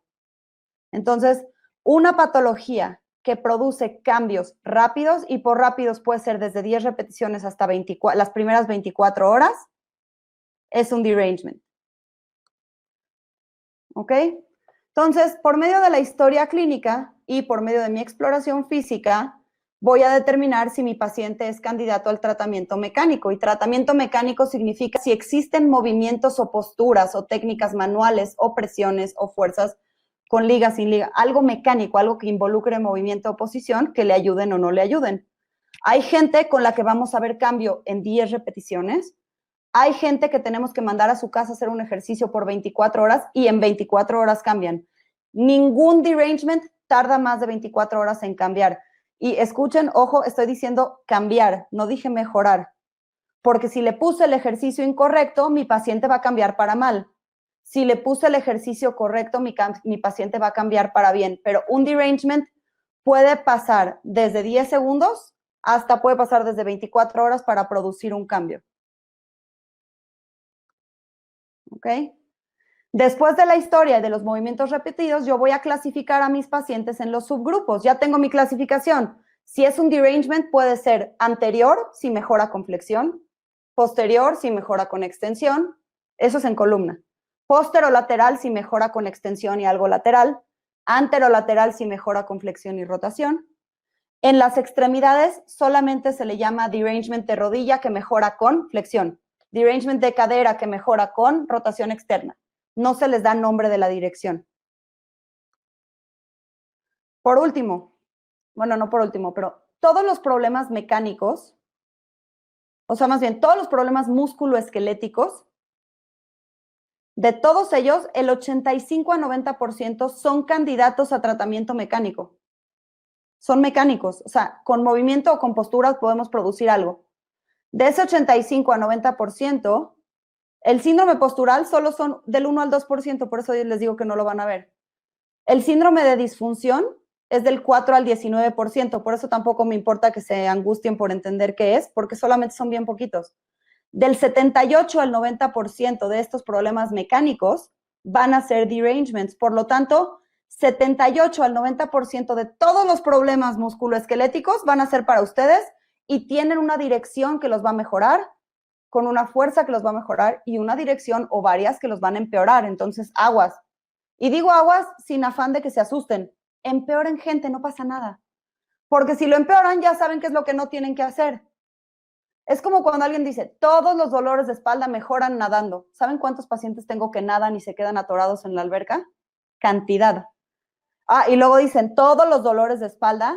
Speaker 1: Entonces, una patología que produce cambios rápidos, y por rápidos puede ser desde 10 repeticiones hasta las primeras 24 horas, es un derangement. ¿Ok? Entonces, por medio de la historia clínica y por medio de mi exploración física, voy a determinar si mi paciente es candidato al tratamiento mecánico. Y tratamiento mecánico significa si existen movimientos o posturas o técnicas manuales o presiones o fuerzas con liga, sin liga, algo mecánico, algo que involucre movimiento o posición que le ayuden o no le ayuden. Hay gente con la que vamos a ver cambio en 10 repeticiones. Hay gente que tenemos que mandar a su casa a hacer un ejercicio por 24 horas y en 24 horas cambian. Ningún derangement tarda más de 24 horas en cambiar. Y escuchen, ojo, estoy diciendo cambiar, no dije mejorar. Porque si le puse el ejercicio incorrecto, mi paciente va a cambiar para mal. Si le puse el ejercicio correcto, mi paciente va a cambiar para bien. Pero un derangement puede pasar desde 10 segundos hasta puede pasar desde 24 horas para producir un cambio. ¿Ok? Después de la historia de los movimientos repetidos, yo voy a clasificar a mis pacientes en los subgrupos. Ya tengo mi clasificación. Si es un derangement, puede ser anterior, si mejora con flexión, posterior, si mejora con extensión, eso es en columna. Posterolateral, si mejora con extensión y algo lateral. Anterolateral, si mejora con flexión y rotación. En las extremidades solamente se le llama derangement de rodilla que mejora con flexión. Derangement de cadera que mejora con rotación externa. No se les da nombre de la dirección. Por último, bueno, no por último, pero todos los problemas mecánicos, o sea, más bien, todos los problemas musculoesqueléticos, de todos ellos, el 85 a 90% son candidatos a tratamiento mecánico. Son mecánicos, o sea, con movimiento o con posturas podemos producir algo. De ese 85 a 90%, el síndrome postural solo son del 1 al 2%, por eso les digo que no lo van a ver. El síndrome de disfunción es del 4 al 19%, por eso tampoco me importa que se angustien por entender qué es, porque solamente son bien poquitos. Del 78 al 90% de estos problemas mecánicos van a ser derangements, por lo tanto, 78 al 90% de todos los problemas musculoesqueléticos van a ser para ustedes y tienen una dirección que los va a mejorar, con una fuerza que los va a mejorar y una dirección o varias que los van a empeorar. Entonces, aguas. Y digo aguas sin afán de que se asusten. Empeoren gente, no pasa nada. Porque si lo empeoran, ya saben qué es lo que no tienen que hacer. Es como cuando alguien dice, todos los dolores de espalda mejoran nadando. ¿Saben cuántos pacientes tengo que nadan y se quedan atorados en la alberca? Cantidad. Y luego dicen, todos los dolores de espalda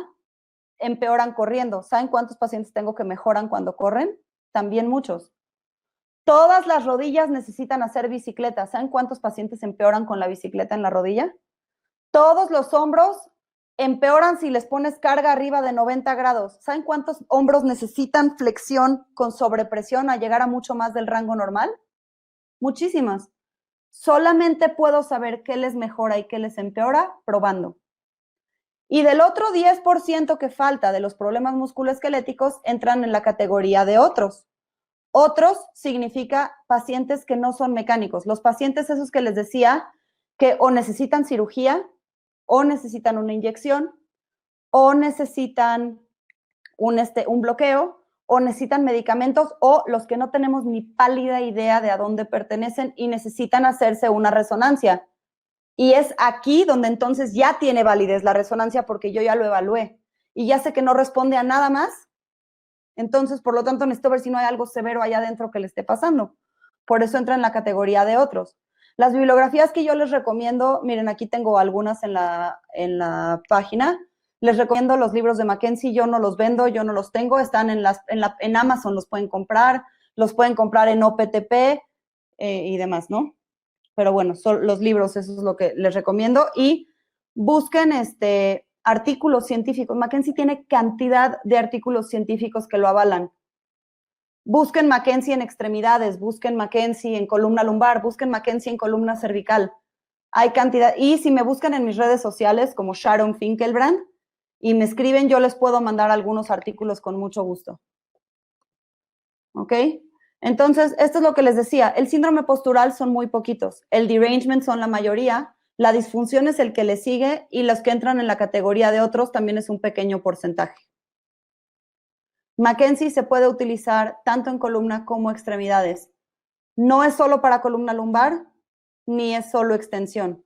Speaker 1: empeoran corriendo. ¿Saben cuántos pacientes tengo que mejoran cuando corren? También muchos. Todas las rodillas necesitan hacer bicicleta. ¿Saben cuántos pacientes empeoran con la bicicleta en la rodilla? Todos los hombros empeoran si les pones carga arriba de 90 grados. ¿Saben cuántos hombros necesitan flexión con sobrepresión a llegar a mucho más del rango normal? Muchísimas. Solamente puedo saber qué les mejora y qué les empeora probando. Y del otro 10% que falta de los problemas musculoesqueléticos entran en la categoría de otros. Otros significa pacientes que no son mecánicos. Los pacientes esos que les decía que o necesitan cirugía, o necesitan una inyección, o necesitan un bloqueo, o necesitan medicamentos, o los que no tenemos ni pálida idea de a dónde pertenecen y necesitan hacerse una resonancia. Y es aquí donde entonces ya tiene validez la resonancia porque yo ya lo evalué y ya sé que no responde a nada más. Entonces, por lo tanto, necesito ver si no hay algo severo allá adentro que le esté pasando. Por eso entra en la categoría de otros. Las bibliografías que yo les recomiendo, miren, aquí tengo algunas en la página. Les recomiendo los libros de Mackenzie, yo no los vendo, yo no los tengo, están en Amazon, los pueden comprar. los pueden comprar en OPTP y demás, ¿no? Pero bueno, son los libros, eso es lo que les recomiendo. Y busquen artículos científicos. McKinsey tiene cantidad de artículos científicos que lo avalan. Busquen McKinsey en extremidades, busquen McKinsey en columna lumbar, busquen McKinsey en columna cervical. Hay cantidad. Y si me buscan en mis redes sociales como Sharon Finkelbrand y me escriben, yo les puedo mandar algunos artículos con mucho gusto. ¿Ok? Entonces, esto es lo que les decía. El síndrome postural son muy poquitos. El derangement son la mayoría. La disfunción es el que le sigue y los que entran en la categoría de otros también es un pequeño porcentaje. McKinsey se puede utilizar tanto en columna como extremidades. No es solo para columna lumbar, ni es solo extensión.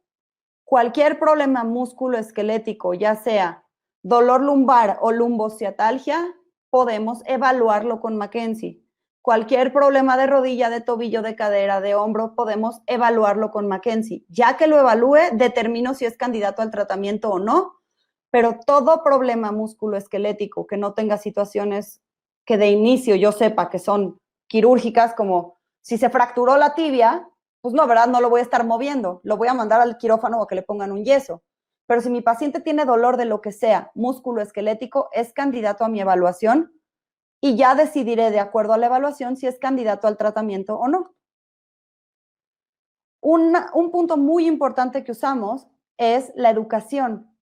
Speaker 1: Cualquier problema musculoesquelético, ya sea dolor lumbar o lumbociatalgia, podemos evaluarlo con McKinsey. Cualquier problema de rodilla, de tobillo, de cadera, de hombro, podemos evaluarlo con McKinsey. Ya que lo evalúe, determino si es candidato al tratamiento o no, pero todo problema musculoesquelético que no tenga situaciones que de inicio yo sepa que son quirúrgicas, como si se fracturó la tibia, pues no, ¿verdad? No lo voy a estar moviendo, lo voy a mandar al quirófano o que le pongan un yeso. Pero si mi paciente tiene dolor de lo que sea, musculoesquelético, es candidato a mi evaluación y ya decidiré de acuerdo a la evaluación si es candidato al tratamiento o no. Un punto muy importante que usamos es la educación.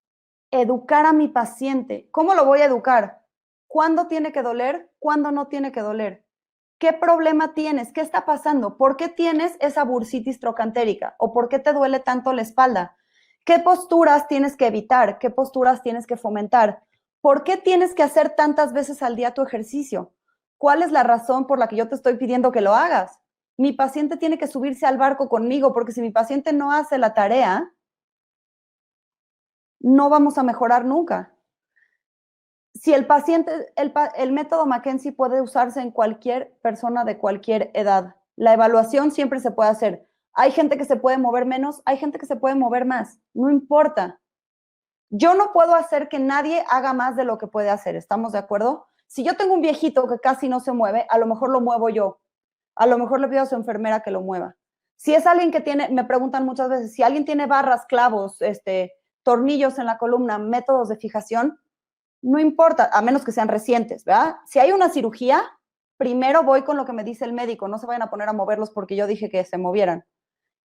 Speaker 1: Educar a mi paciente. ¿Cómo lo voy a educar? ¿Cuándo tiene que doler? ¿Cuándo no tiene que doler? ¿Qué problema tienes? ¿Qué está pasando? ¿Por qué tienes esa bursitis trocantérica? ¿O por qué te duele tanto la espalda? ¿Qué posturas tienes que evitar? ¿Qué posturas tienes que fomentar? ¿Por qué tienes que hacer tantas veces al día tu ejercicio? ¿Cuál es la razón por la que yo te estoy pidiendo que lo hagas? Mi paciente tiene que subirse al barco conmigo porque si mi paciente no hace la tarea, no vamos a mejorar nunca. Si el paciente, el método McKinsey puede usarse en cualquier persona de cualquier edad. La evaluación siempre se puede hacer. Hay gente que se puede mover menos, hay gente que se puede mover más. No importa. Yo no puedo hacer que nadie haga más de lo que puede hacer. ¿Estamos de acuerdo? Si yo tengo un viejito que casi no se mueve, a lo mejor lo muevo yo. A lo mejor le pido a su enfermera que lo mueva. Si es alguien que tiene, me preguntan muchas veces, si alguien tiene barras, clavos, tornillos en la columna, métodos de fijación, no importa, a menos que sean recientes, ¿verdad? Si hay una cirugía, primero voy con lo que me dice el médico, no se vayan a poner a moverlos porque yo dije que se movieran.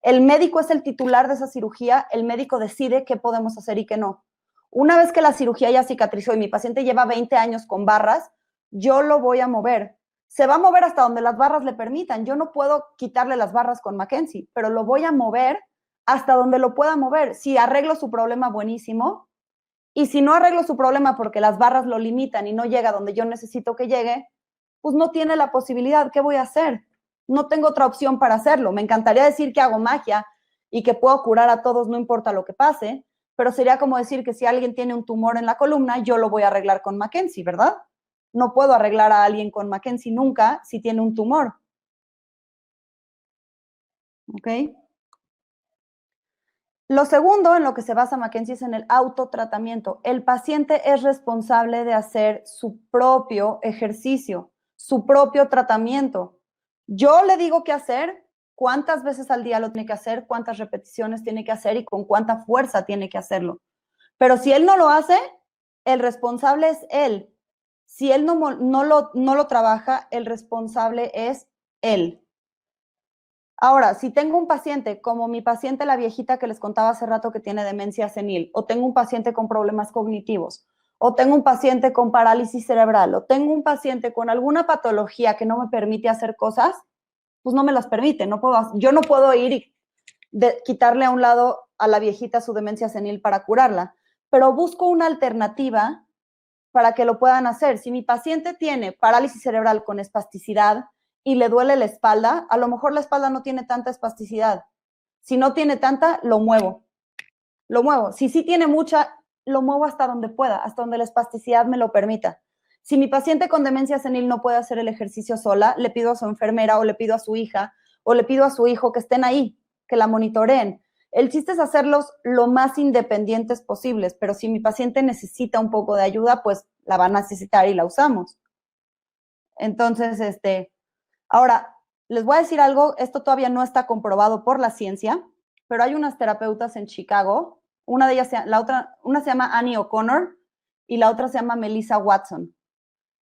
Speaker 1: El médico es el titular de esa cirugía, el médico decide qué podemos hacer y qué no. Una vez que la cirugía ya cicatrizó y mi paciente lleva 20 años con barras, yo lo voy a mover. Se va a mover hasta donde las barras le permitan. Yo no puedo quitarle las barras con McKinsey, pero lo voy a mover hasta donde lo pueda mover. Si arreglo su problema, buenísimo. Y si no arreglo su problema porque las barras lo limitan y no llega donde yo necesito que llegue, pues no tiene la posibilidad. ¿Qué voy a hacer? No tengo otra opción para hacerlo. Me encantaría decir que hago magia y que puedo curar a todos, no importa lo que pase, pero sería como decir que si alguien tiene un tumor en la columna, yo lo voy a arreglar con McKinsey, ¿verdad? No puedo arreglar a alguien con McKinsey nunca si tiene un tumor. ¿Ok? Lo segundo en lo que se basa McKinsey es en el autotratamiento. El paciente es responsable de hacer su propio ejercicio, su propio tratamiento. Yo le digo qué hacer, cuántas veces al día lo tiene que hacer, cuántas repeticiones tiene que hacer y con cuánta fuerza tiene que hacerlo. Pero si él no lo hace, el responsable es él. Si él no lo trabaja, el responsable es él. Ahora, si tengo un paciente como mi paciente, la viejita que les contaba hace rato que tiene demencia senil, o tengo un paciente con problemas cognitivos, o tengo un paciente con parálisis cerebral, o tengo un paciente con alguna patología que no me permite hacer cosas, pues no me las permite. Yo no puedo ir y quitarle a un lado a la viejita su demencia senil para curarla, pero busco una alternativa para que lo puedan hacer. Si mi paciente tiene parálisis cerebral con espasticidad, y le duele la espalda, a lo mejor la espalda no tiene tanta espasticidad. Si no tiene tanta, lo muevo. Lo muevo. Si sí tiene mucha, lo muevo hasta donde pueda, hasta donde la espasticidad me lo permita. Si mi paciente con demencia senil no puede hacer el ejercicio sola, le pido a su enfermera o le pido a su hija o le pido a su hijo que estén ahí, que la monitoreen. El chiste es hacerlos lo más independientes posibles, pero si mi paciente necesita un poco de ayuda, pues la va a necesitar y la usamos. Entonces, Ahora, les voy a decir algo, esto todavía no está comprobado por la ciencia, pero hay unas terapeutas en Chicago, una de ellas, una se llama Annie O'Connor y la otra se llama Melissa Watson.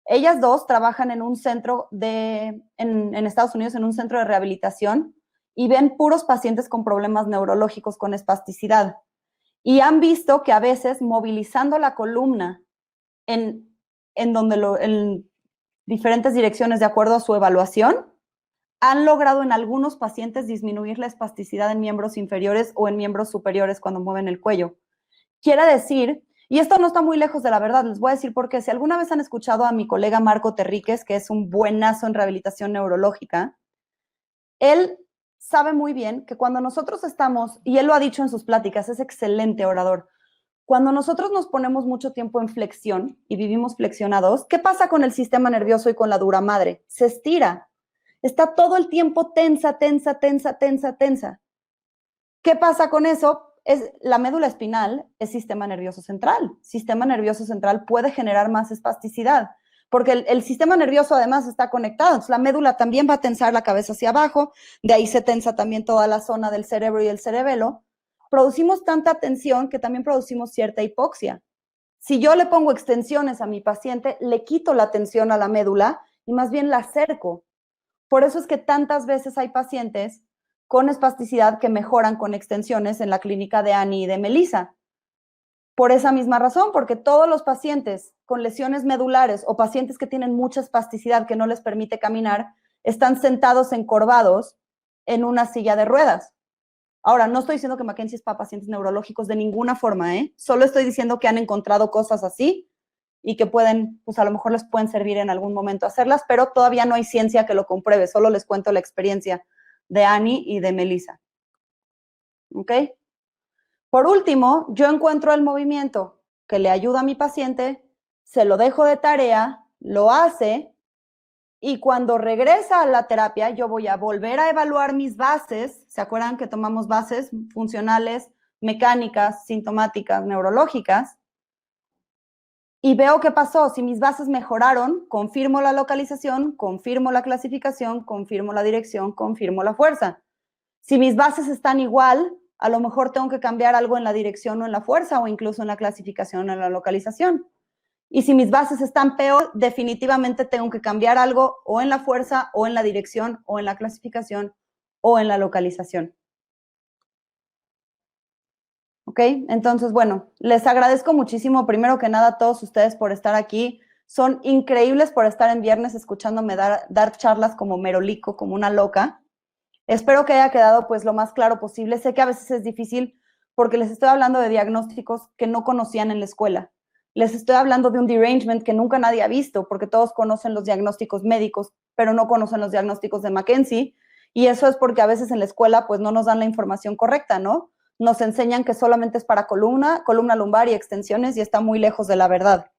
Speaker 1: Ellas dos trabajan en un centro en Estados Unidos, en un centro de rehabilitación, y ven puros pacientes con problemas neurológicos con espasticidad. Y han visto que a veces movilizando la columna en diferentes direcciones de acuerdo a su evaluación, han logrado en algunos pacientes disminuir la espasticidad en miembros inferiores o en miembros superiores cuando mueven el cuello. Quiere decir, y esto no está muy lejos de la verdad, les voy a decir por qué. Si alguna vez han escuchado a mi colega Marco Terríquez, que es un buenazo en rehabilitación neurológica, él sabe muy bien que cuando nosotros estamos, y él lo ha dicho en sus pláticas, es excelente orador, cuando nosotros nos ponemos mucho tiempo en flexión y vivimos flexionados, ¿qué pasa con el sistema nervioso y con la dura madre? Se estira. Está todo el tiempo tensa, tensa, tensa, tensa, tensa. ¿Qué pasa con eso? La médula espinal es sistema nervioso central. Sistema nervioso central puede generar más espasticidad, porque el sistema nervioso además está conectado. Entonces, la médula también va a tensar la cabeza hacia abajo, de ahí se tensa también toda la zona del cerebro y el cerebelo. Producimos tanta tensión que también producimos cierta hipoxia. Si yo le pongo extensiones a mi paciente, le quito la tensión a la médula y más bien la acerco. Por eso es que tantas veces hay pacientes con espasticidad que mejoran con extensiones en la clínica de Annie y de Melissa. Por esa misma razón, porque todos los pacientes con lesiones medulares o pacientes que tienen mucha espasticidad que no les permite caminar, están sentados encorvados en una silla de ruedas. Ahora, no estoy diciendo que Mackenzie es para pacientes neurológicos de ninguna forma, ¿eh? Solo estoy diciendo que han encontrado cosas así y que pueden, pues a lo mejor les pueden servir en algún momento hacerlas, pero todavía no hay ciencia que lo compruebe, solo les cuento la experiencia de Annie y de Melissa. ¿Ok? Por último, yo encuentro el movimiento que le ayuda a mi paciente, se lo dejo de tarea, lo hace, y cuando regresa a la terapia, yo voy a volver a evaluar mis bases. ¿Se acuerdan que tomamos bases funcionales, mecánicas, sintomáticas, neurológicas? Y veo qué pasó. Si mis bases mejoraron, confirmo la localización, confirmo la clasificación, confirmo la dirección, confirmo la fuerza. Si mis bases están igual, a lo mejor tengo que cambiar algo en la dirección o en la fuerza, o incluso en la clasificación o en la localización. Y si mis bases están peor, definitivamente tengo que cambiar algo o en la fuerza, o en la dirección, o en la clasificación, o en la localización. ¿Ok? Entonces, bueno, les agradezco muchísimo, primero que nada, a todos ustedes por estar aquí. Son increíbles por estar en viernes escuchándome dar charlas como merolico, como una loca. Espero que haya quedado pues lo más claro posible. Sé que a veces es difícil porque les estoy hablando de diagnósticos que no conocían en la escuela. Les estoy hablando de un derangement que nunca nadie ha visto, porque todos conocen los diagnósticos médicos, pero no conocen los diagnósticos de Mackenzie. Y eso es porque a veces en la escuela pues no nos dan la información correcta, ¿no? Nos enseñan que solamente es para columna lumbar y extensiones, y está muy lejos de la verdad.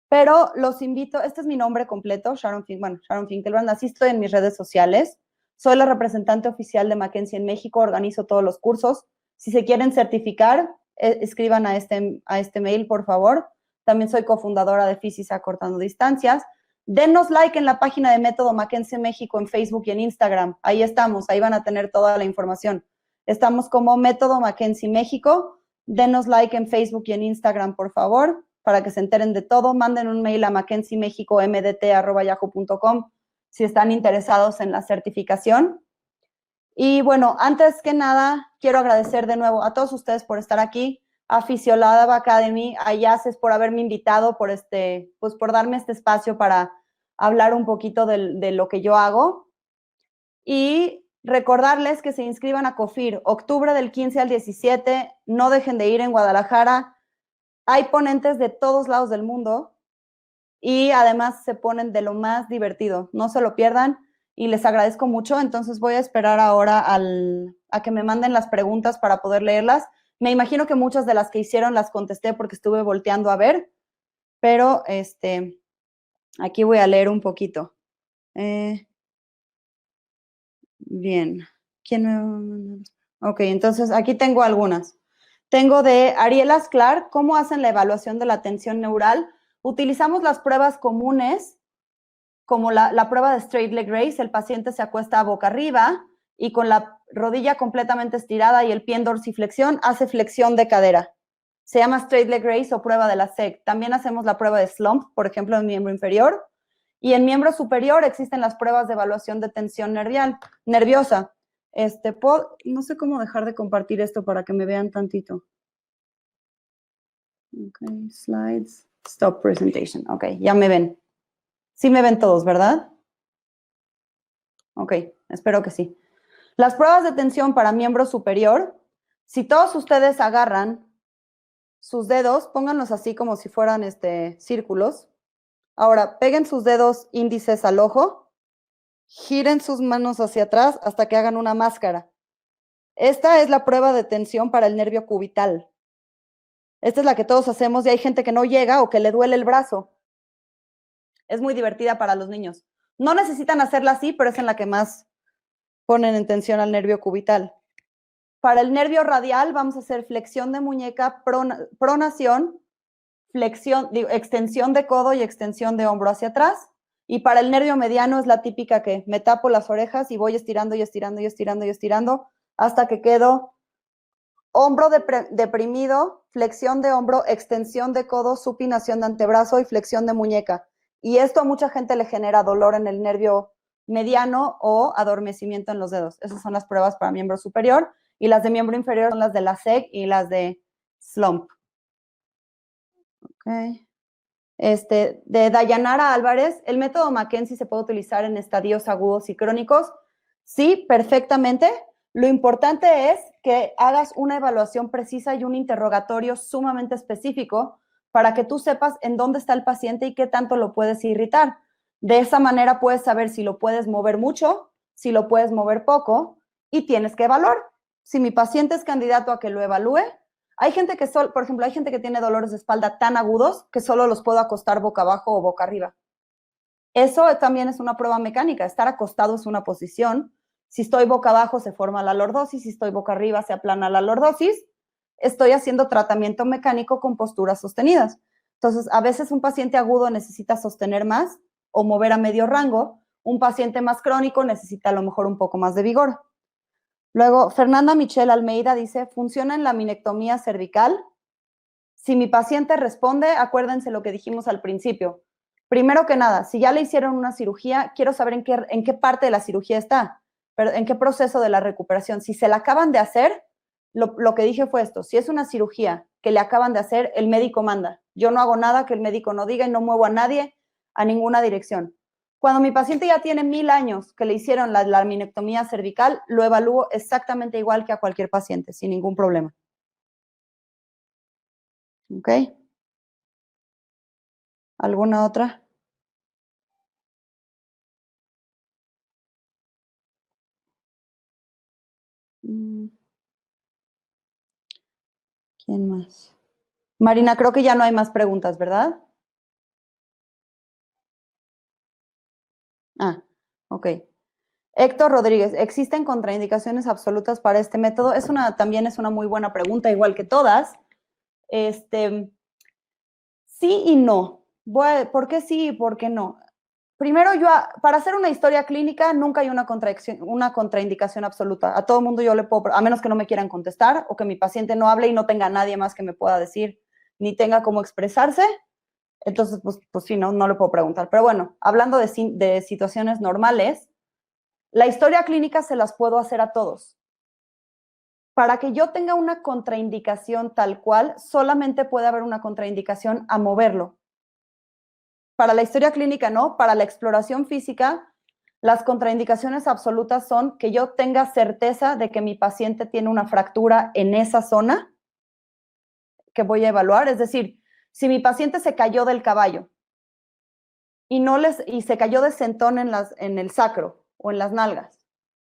Speaker 1: Pero los invito, este es mi nombre completo, Sharon Finkelbrand, así estoy en mis redes sociales. Soy la representante oficial de Mackenzie en México, organizo todos los cursos. Si se quieren certificar, escriban a este mail, por favor. También soy cofundadora de Fisis Acortando Distancias. Denos like en la página de Método Mackenzie México en Facebook y en Instagram. Ahí estamos, ahí van a tener toda la información. Estamos como Método Mackenzie México. Denos like en Facebook y en Instagram, por favor, para que se enteren de todo. Manden un mail a mackenziemexico.mdt@yahoo.com si están interesados en la certificación. Y bueno, antes que nada, quiero agradecer de nuevo a todos ustedes por estar aquí, a Physiolab Academy, a Yaces por haberme invitado, por darme este espacio para hablar un poquito de lo que yo hago. Y recordarles que se inscriban a COFIR, octubre del 15 al 17, no dejen de ir en Guadalajara. Hay ponentes de todos lados del mundo y además se ponen de lo más divertido. No se lo pierdan y les agradezco mucho. Entonces voy a esperar ahora a que me manden las preguntas para poder leerlas. Me imagino que muchas de las que hicieron las contesté porque estuve volteando a ver, pero aquí voy a leer un poquito. Bien. ¿Quién me... Ok, entonces aquí tengo algunas. Tengo de Ariela Asclar, ¿cómo hacen la evaluación de la tensión neural? Utilizamos las pruebas comunes como la prueba de straight leg raise, el paciente se acuesta boca arriba y con la rodilla completamente estirada y el pie en dorsiflexión hace flexión de cadera. Se llama straight leg raise o prueba de la SEC. También hacemos la prueba de slump, por ejemplo, en miembro inferior. Y en miembro superior existen las pruebas de evaluación de tensión nerviosa. No sé cómo dejar de compartir esto para que me vean tantito. Ok, slides. Stop presentation. Ok, ya me ven. Sí me ven todos, ¿verdad? Ok, espero que sí. Las pruebas de tensión para miembro superior, si todos ustedes agarran sus dedos, pónganlos así como si fueran círculos. Ahora, peguen sus dedos índices al ojo, giren sus manos hacia atrás hasta que hagan una máscara. Esta es la prueba de tensión para el nervio cubital. Esta es la que todos hacemos y hay gente que no llega o que le duele el brazo. Es muy divertida para los niños. No necesitan hacerla así, pero es en la que más ponen en tensión al nervio cubital. Para el nervio radial vamos a hacer flexión de muñeca, pronación, extensión de codo y extensión de hombro hacia atrás. Y para el nervio mediano es la típica que me tapo las orejas y voy estirando y estirando y estirando y estirando hasta que quedo hombro deprimido, flexión de hombro, extensión de codo, supinación de antebrazo y flexión de muñeca. Y esto a mucha gente le genera dolor en el nervio mediano o adormecimiento en los dedos. Esas son las pruebas para miembro superior. Y las de miembro inferior son las de la SEC y las de slump. Okay. De Dayanara Álvarez, ¿el método Mackenzie se puede utilizar en estadios agudos y crónicos? Sí, perfectamente. Lo importante es que hagas una evaluación precisa y un interrogatorio sumamente específico para que tú sepas en dónde está el paciente y qué tanto lo puedes irritar. De esa manera puedes saber si lo puedes mover mucho, si lo puedes mover poco y tienes que evaluar. Si mi paciente es candidato a que lo evalúe, hay gente que, por ejemplo, hay gente que tiene dolores de espalda tan agudos que solo los puedo acostar boca abajo o boca arriba. Eso también es una prueba mecánica. Estar acostado es una posición. Si estoy boca abajo se forma la lordosis, si estoy boca arriba se aplana la lordosis. Estoy haciendo tratamiento mecánico con posturas sostenidas. Entonces, a veces un paciente agudo necesita sostener más o mover a medio rango. Un paciente más crónico necesita a lo mejor un poco más de vigor. Luego, Fernanda Michelle Almeida dice, ¿funciona en la minectomía cervical? Si mi paciente responde, acuérdense lo que dijimos al principio. Primero que nada, si ya le hicieron una cirugía, quiero saber en qué parte de la cirugía está, pero en qué proceso de la recuperación. Si se la acaban de hacer, lo que dije fue esto, si es una cirugía que le acaban de hacer, el médico manda. Yo no hago nada que el médico no diga y no muevo a nadie a ninguna dirección. Cuando mi paciente ya tiene 1000 años que le hicieron la laminectomía cervical, lo evalúo exactamente igual que a cualquier paciente, sin ningún problema. ¿Ok? ¿Alguna otra? ¿Quién más? Marina, creo que ya no hay más preguntas, ¿verdad? Ah, ok. Héctor Rodríguez, ¿existen contraindicaciones absolutas para este método? También es una muy buena pregunta, igual que todas. Sí y no. ¿Por qué sí y por qué no? Primero, para hacer una historia clínica, nunca hay una contraindicación absoluta. A todo mundo yo le puedo, a menos que no me quieran contestar o que mi paciente no hable y no tenga nadie más que me pueda decir, ni tenga cómo expresarse. Entonces, pues sí, no le puedo preguntar. Pero bueno, hablando de situaciones normales, la historia clínica se las puedo hacer a todos. Para que yo tenga una contraindicación tal cual, solamente puede haber una contraindicación a moverlo. Para la historia clínica no, para la exploración física, las contraindicaciones absolutas son que yo tenga certeza de que mi paciente tiene una fractura en esa zona que voy a evaluar. Es decir, si mi paciente se cayó del caballo y se cayó de sentón en el sacro o en las nalgas,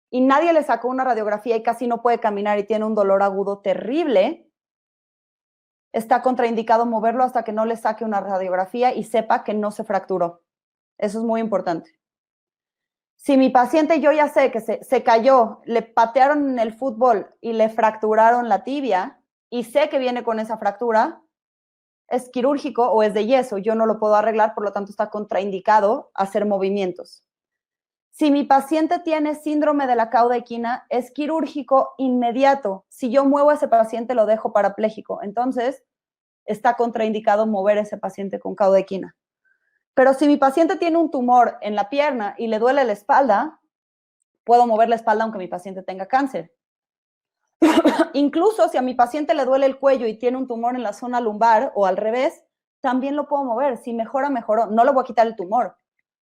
Speaker 1: y nadie le sacó una radiografía y casi no puede caminar y tiene un dolor agudo terrible, está contraindicado moverlo hasta que no le saque una radiografía y sepa que no se fracturó. Eso es muy importante. Si mi paciente, yo ya sé que se cayó, le patearon en el fútbol y le fracturaron la tibia y sé que viene con esa fractura, es quirúrgico o es de yeso, yo no lo puedo arreglar, por lo tanto está contraindicado hacer movimientos. Si mi paciente tiene síndrome de la cauda equina, es quirúrgico inmediato. Si yo muevo a ese paciente, lo dejo parapléjico. Entonces, está contraindicado mover a ese paciente con cauda equina. Pero si mi paciente tiene un tumor en la pierna y le duele la espalda, puedo mover la espalda aunque mi paciente tenga cáncer. Incluso si a mi paciente le duele el cuello y tiene un tumor en la zona lumbar o al revés, también lo puedo mover. Si mejora, mejoró. No le voy a quitar el tumor.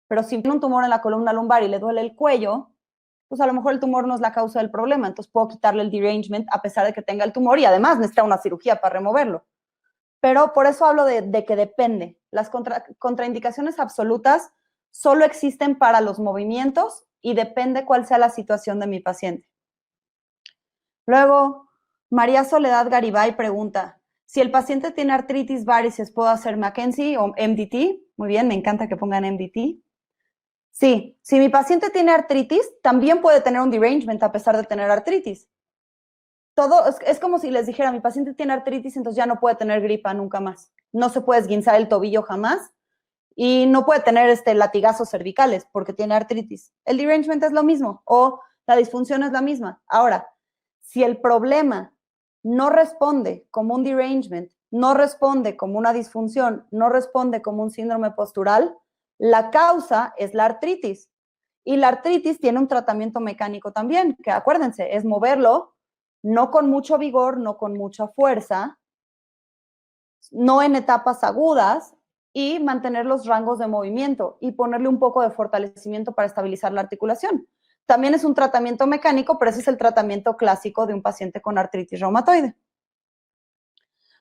Speaker 1: Pero si tiene un tumor en la columna lumbar y le duele el cuello, pues a lo mejor el tumor no es la causa del problema. Entonces puedo quitarle el derangement a pesar de que tenga el tumor y además necesita una cirugía para removerlo. Pero por eso hablo de que depende. Las contraindicaciones absolutas solo existen para los movimientos y depende cuál sea la situación de mi paciente. Luego, María Soledad Garibay pregunta, si el paciente tiene artritis varices, ¿puedo hacer McKenzie o MDT? Muy bien, me encanta que pongan MDT. Sí, si mi paciente tiene artritis, también puede tener un derangement a pesar de tener artritis. Todo es como si les dijera, mi paciente tiene artritis, entonces ya no puede tener gripa nunca más. No se puede esguinzar el tobillo jamás y no puede tener latigazos cervicales porque tiene artritis. El derangement es lo mismo o la disfunción es la misma. Ahora, si el problema no responde como un derangement, no responde como una disfunción, no responde como un síndrome postural, la causa es la artritis. Y la artritis tiene un tratamiento mecánico también, que acuérdense, es moverlo, no con mucho vigor, no con mucha fuerza, no en etapas agudas, y mantener los rangos de movimiento y ponerle un poco de fortalecimiento para estabilizar la articulación. También es un tratamiento mecánico, pero ese es el tratamiento clásico de un paciente con artritis reumatoide.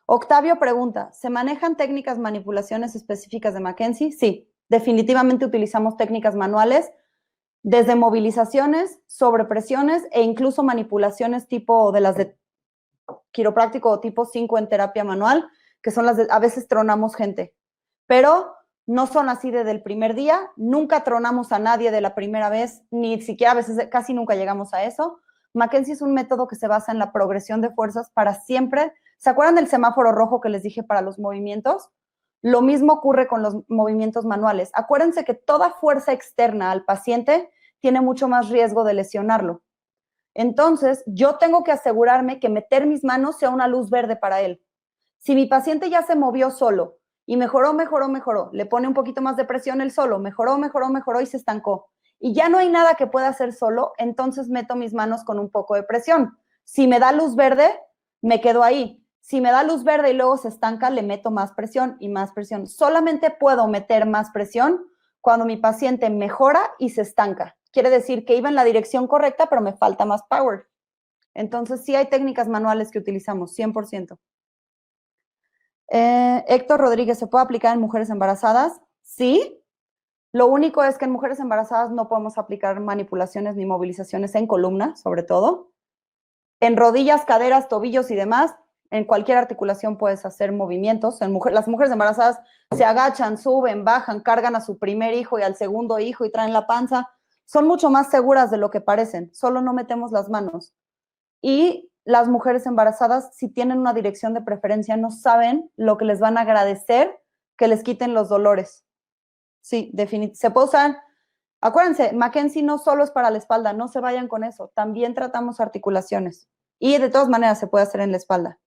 Speaker 1: Octavio pregunta, ¿se manejan técnicas manipulaciones específicas de McKenzie? Sí, definitivamente utilizamos técnicas manuales, desde movilizaciones, sobrepresiones e incluso manipulaciones tipo de las de quiropráctico o tipo 5 en terapia manual, que son las de, a veces tronamos gente, pero no son así desde el primer día, nunca tronamos a nadie de la primera vez, ni siquiera a veces casi nunca llegamos a eso. McKenzie es un método que se basa en la progresión de fuerzas para siempre. ¿Se acuerdan del semáforo rojo que les dije para los movimientos? Lo mismo ocurre con los movimientos manuales. Acuérdense que toda fuerza externa al paciente tiene mucho más riesgo de lesionarlo. Entonces, yo tengo que asegurarme que meter mis manos sea una luz verde para él. Si mi paciente ya se movió solo y mejoró, le pone un poquito más de presión él solo, mejoró y se estancó. Y ya no hay nada que pueda hacer solo, entonces meto mis manos con un poco de presión. Si me da luz verde, me quedo ahí. Si me da luz verde y luego se estanca, le meto más presión y más presión. Solamente puedo meter más presión cuando mi paciente mejora y se estanca. Quiere decir que iba en la dirección correcta, pero me falta más power. Entonces, sí hay técnicas manuales que utilizamos, 100%. Héctor Rodríguez, ¿se puede aplicar en mujeres embarazadas? Sí. Lo único es que en mujeres embarazadas no podemos aplicar manipulaciones ni movilizaciones en columna, sobre todo. En rodillas, caderas, tobillos y demás, en cualquier articulación puedes hacer movimientos. Las mujeres embarazadas se agachan, suben, bajan, cargan a su primer hijo y al segundo hijo y traen la panza. Son mucho más seguras de lo que parecen, solo no metemos las manos. Y las mujeres embarazadas, si tienen una dirección de preferencia, no saben lo que les van a agradecer que les quiten los dolores. Sí, definitivamente. Se puede usar. Acuérdense, McKenzie no solo es para la espalda, no se vayan con eso. También tratamos articulaciones. Y de todas maneras se puede hacer en la espalda.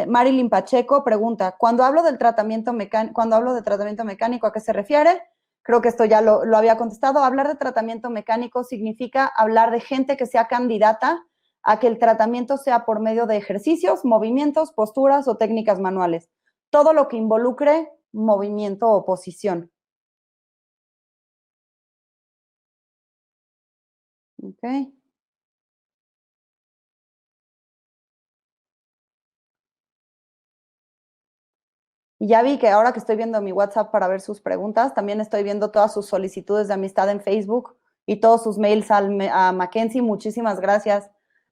Speaker 1: Marilyn Pacheco pregunta, cuando hablo de tratamiento mecánico, ¿a qué se refiere? Creo que esto ya lo había contestado. Hablar de tratamiento mecánico significa hablar de gente que sea candidata a que el tratamiento sea por medio de ejercicios, movimientos, posturas o técnicas manuales. Todo lo que involucre movimiento o posición. Ok. Y ya vi que ahora que estoy viendo mi WhatsApp para ver sus preguntas, también estoy viendo todas sus solicitudes de amistad en Facebook y todos sus mails a McKenzie. Muchísimas gracias.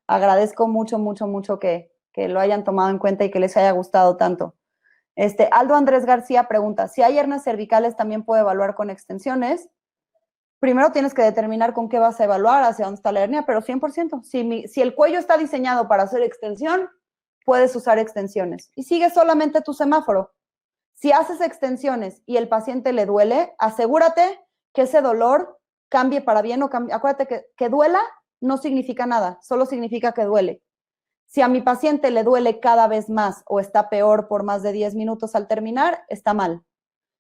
Speaker 1: Agradezco mucho, mucho, mucho que lo hayan tomado en cuenta y que les haya gustado tanto. Aldo Andrés García pregunta, si hay hernias cervicales, ¿también puedo evaluar con extensiones? Primero tienes que determinar con qué vas a evaluar, hacia dónde está la hernia, pero 100%. Si el cuello está diseñado para hacer extensión, puedes usar extensiones. Y sigue solamente tu semáforo. Si haces extensiones y el paciente le duele, asegúrate que ese dolor cambie para bien o cambie. Acuérdate que duela no significa nada, solo significa que duele. Si a mi paciente le duele cada vez más o está peor por más de 10 minutos al terminar, está mal.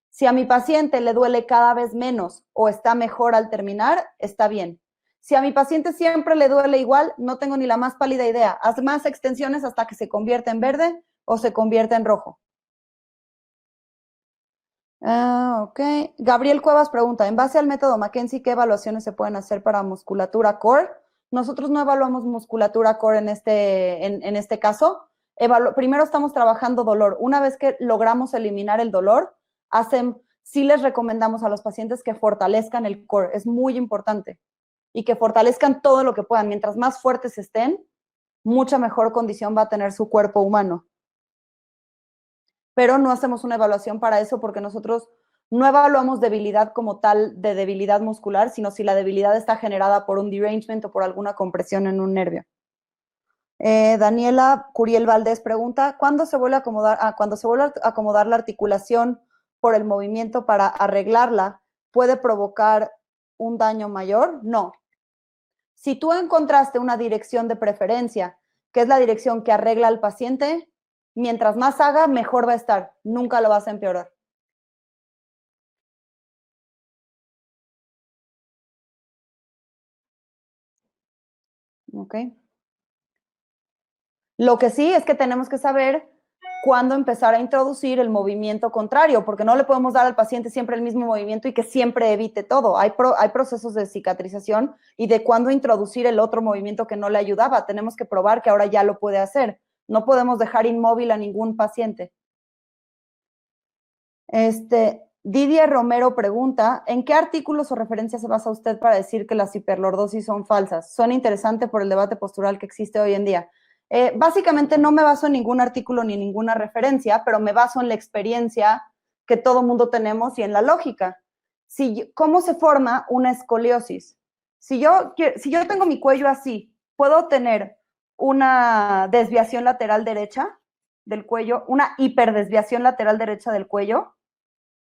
Speaker 1: Si a mi paciente le duele cada vez menos o está mejor al terminar, está bien. Si a mi paciente siempre le duele igual, no tengo ni la más pálida idea. Haz más extensiones hasta que se convierta en verde o se convierta en rojo. Ok. Gabriel Cuevas pregunta, en base al método McKenzie, ¿qué evaluaciones se pueden hacer para musculatura core? Nosotros no evaluamos musculatura core en este caso. Primero estamos trabajando dolor. Una vez que logramos eliminar el dolor, sí les recomendamos a los pacientes que fortalezcan el core. Es muy importante. Y que fortalezcan todo lo que puedan. Mientras más fuertes estén, mucha mejor condición va a tener su cuerpo humano. Pero no hacemos una evaluación para eso porque nosotros no evaluamos debilidad como tal de debilidad muscular, sino si la debilidad está generada por un derangement o por alguna compresión en un nervio. Daniela Curiel Valdés pregunta, ¿cuándo se vuelve a acomodar? Cuando se vuelve a acomodar la articulación por el movimiento para arreglarla, ¿puede provocar un daño mayor? No. Si tú encontraste una dirección de preferencia, que es la dirección que arregla al paciente, mientras más haga, mejor va a estar. Nunca lo vas a empeorar. ¿Ok? Lo que sí es que tenemos que saber cuándo empezar a introducir el movimiento contrario, porque no le podemos dar al paciente siempre el mismo movimiento y que siempre evite todo. Hay procesos de cicatrización y de cuándo introducir el otro movimiento que no le ayudaba. Tenemos que probar que ahora ya lo puede hacer. No podemos dejar inmóvil a ningún paciente. Didier Romero pregunta, ¿en qué artículos o referencias se basa usted para decir que las hiperlordosis son falsas? Son interesantes por el debate postural que existe hoy en día. Básicamente no me baso en ningún artículo ni ninguna referencia, pero me baso en la experiencia que todo mundo tenemos y en la lógica. ¿Cómo se forma una escoliosis? Si yo tengo mi cuello así, ¿puedo tener una desviación lateral derecha del cuello, una hiperdesviación lateral derecha del cuello?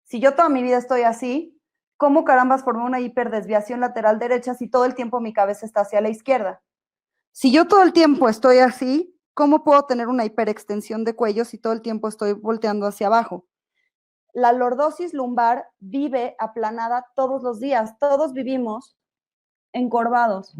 Speaker 1: Si yo toda mi vida estoy así, ¿cómo carambas formé una hiperdesviación lateral derecha si todo el tiempo mi cabeza está hacia la izquierda? Si yo todo el tiempo estoy así, ¿cómo puedo tener una hiperextensión de cuello si todo el tiempo estoy volteando hacia abajo? La lordosis lumbar vive aplanada todos los días. Todos vivimos encorvados,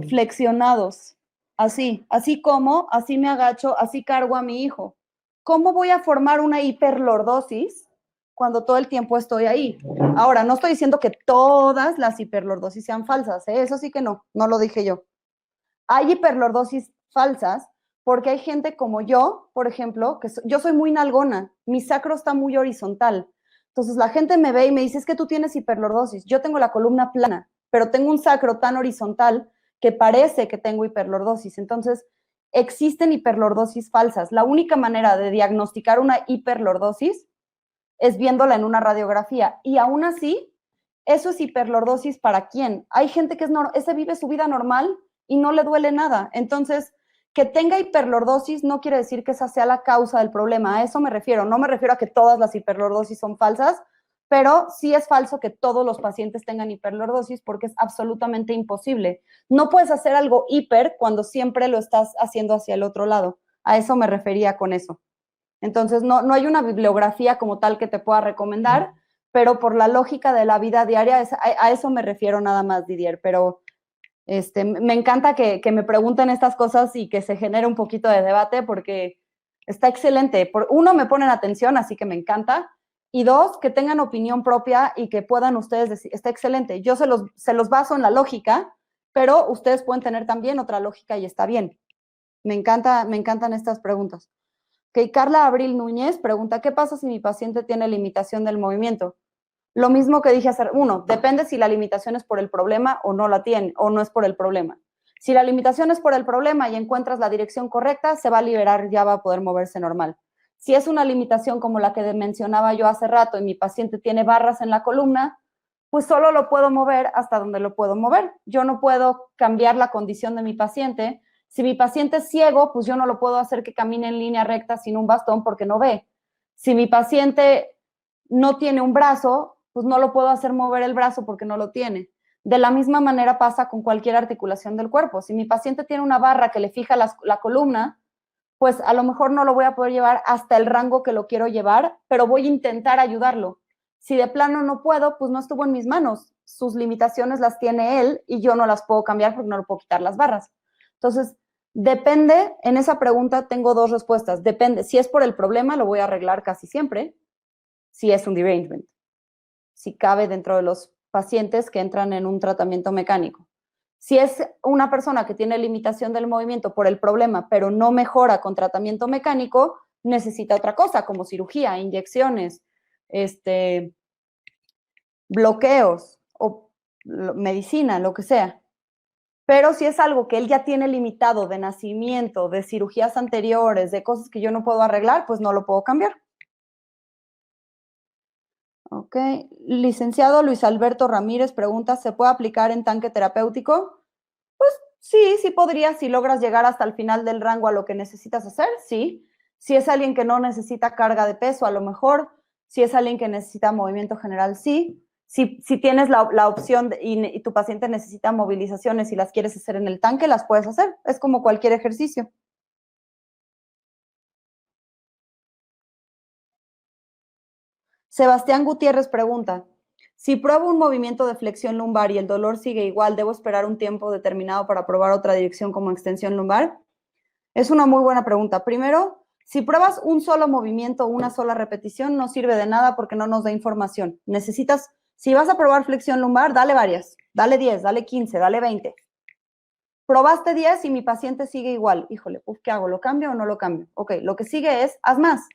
Speaker 1: flexionados, así como, así me agacho, así cargo a mi hijo. ¿Cómo voy a formar una hiperlordosis cuando todo el tiempo estoy ahí? Ahora, no estoy diciendo que todas las hiperlordosis sean falsas, ¿eh? Eso sí que no lo dije yo. Hay hiperlordosis falsas porque hay gente como yo, por ejemplo, que yo soy muy nalgona, mi sacro está muy horizontal. Entonces la gente me ve y me dice, es que tú tienes hiperlordosis. Yo tengo la columna plana, pero tengo un sacro tan horizontal que parece que tengo hiperlordosis. Entonces, existen hiperlordosis falsas. La única manera de diagnosticar una hiperlordosis es viéndola en una radiografía. Y aún así, eso es hiperlordosis ¿para quién? Hay gente que ese vive su vida normal y no le duele nada. Entonces, que tenga hiperlordosis no quiere decir que esa sea la causa del problema. A eso me refiero. No me refiero a que todas las hiperlordosis son falsas, pero sí es falso que todos los pacientes tengan hiperlordosis porque es absolutamente imposible. No puedes hacer algo hiper cuando siempre lo estás haciendo hacia el otro lado. A eso me refería con eso. Entonces, no hay una bibliografía como tal que te pueda recomendar, pero por la lógica de la vida diaria, a eso me refiero nada más, Didier. Pero me encanta que me pregunten estas cosas y que se genere un poquito de debate porque está excelente. Uno, me ponen atención, así que me encanta. Y dos, que tengan opinión propia y que puedan ustedes decir, está excelente. Yo se los baso en la lógica, pero ustedes pueden tener también otra lógica y está bien. Me encantan estas preguntas. Okay, Carla Abril Núñez pregunta, ¿qué pasa si mi paciente tiene limitación del movimiento? Lo mismo que dije hacer, depende si la limitación es por el problema o no la tiene, o no es por el problema. Si la limitación es por el problema y encuentras la dirección correcta, se va a liberar, ya va a poder moverse normal. Si es una limitación como la que mencionaba yo hace rato y mi paciente tiene barras en la columna, pues solo lo puedo mover hasta donde lo puedo mover. Yo no puedo cambiar la condición de mi paciente Si mi paciente es ciego, pues yo no lo puedo hacer que camine en línea recta sin un bastón porque no ve. Si mi paciente no tiene un brazo, pues no lo puedo hacer mover el brazo porque no lo tiene. De la misma manera pasa con cualquier articulación del cuerpo. Si mi paciente tiene una barra que le fija la columna, pues a lo mejor no lo voy a poder llevar hasta el rango que lo quiero llevar, pero voy a intentar ayudarlo. Si de plano no puedo, pues no estuvo en mis manos. Sus limitaciones las tiene él y yo no las puedo cambiar porque no le puedo quitar las barras. Entonces, depende, en esa pregunta tengo dos respuestas. Depende, si es por el problema, lo voy a arreglar casi siempre, si es un derangement, si cabe dentro de los pacientes que entran en un tratamiento mecánico. Si es una persona que tiene limitación del movimiento por el problema, pero no mejora con tratamiento mecánico, necesita otra cosa, como cirugía, inyecciones, bloqueos o medicina, lo que sea. Pero si es algo que él ya tiene limitado de nacimiento, de cirugías anteriores, de cosas que yo no puedo arreglar, pues no lo puedo cambiar. Ok. Licenciado Luis Alberto Ramírez pregunta, ¿se puede aplicar en tanque terapéutico? Pues sí, sí podría, si logras llegar hasta el final del rango a lo que necesitas hacer, sí. Si es alguien que no necesita carga de peso, a lo mejor. Si es alguien que necesita movimiento general, sí. Si tienes la opción y tu paciente necesita movilizaciones y las quieres hacer en el tanque, las puedes hacer. Es como cualquier ejercicio. Sebastián Gutiérrez pregunta, si pruebo un movimiento de flexión lumbar y el dolor sigue igual, ¿debo esperar un tiempo determinado para probar otra dirección como extensión lumbar? Es una muy buena pregunta. Primero, si pruebas un solo movimiento o una sola repetición, no sirve de nada porque no nos da información. Necesitas, si vas a probar flexión lumbar, dale varias. Dale 10, dale 15, dale 20. Probaste 10 y mi paciente sigue igual. Híjole, ¿qué hago? ¿Lo cambio o no lo cambio? Ok, lo que sigue es, haz más.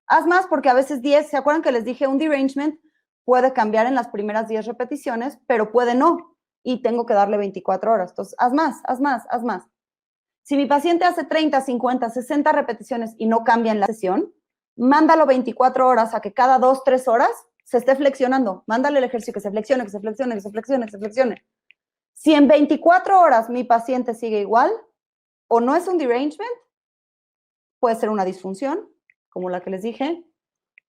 Speaker 1: Haz más porque a veces 10, ¿se acuerdan que les dije un derangement puede cambiar en las primeras 10 repeticiones, pero puede no? Y tengo que darle 24 horas. Entonces, haz más, haz más, haz más. Si mi paciente hace 30, 50, 60 repeticiones y no cambia en la sesión, mándalo 24 horas a que cada 2, 3 horas se esté flexionando. Mándale el ejercicio que se flexione, que se flexione, que se flexione, que se flexione. Si en 24 horas mi paciente sigue igual, o no es un derangement, puede ser una disfunción, como la que les dije,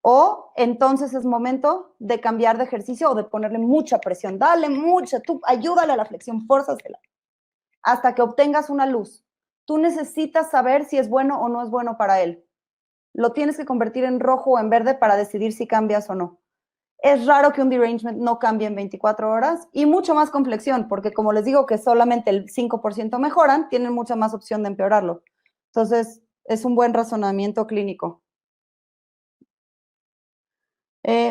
Speaker 1: o entonces es momento de cambiar de ejercicio o de ponerle mucha presión. Dale mucha, tú ayúdale a la flexión, fórzasela, hasta que obtengas una luz. Tú necesitas saber si es bueno o no es bueno para él. Lo tienes que convertir en rojo o en verde para decidir si cambias o no. Es raro que un derangement no cambie en 24 horas y mucho más con flexión, porque como les digo que solamente el 5% mejoran, tienen mucha más opción de empeorarlo. Entonces, es un buen razonamiento clínico.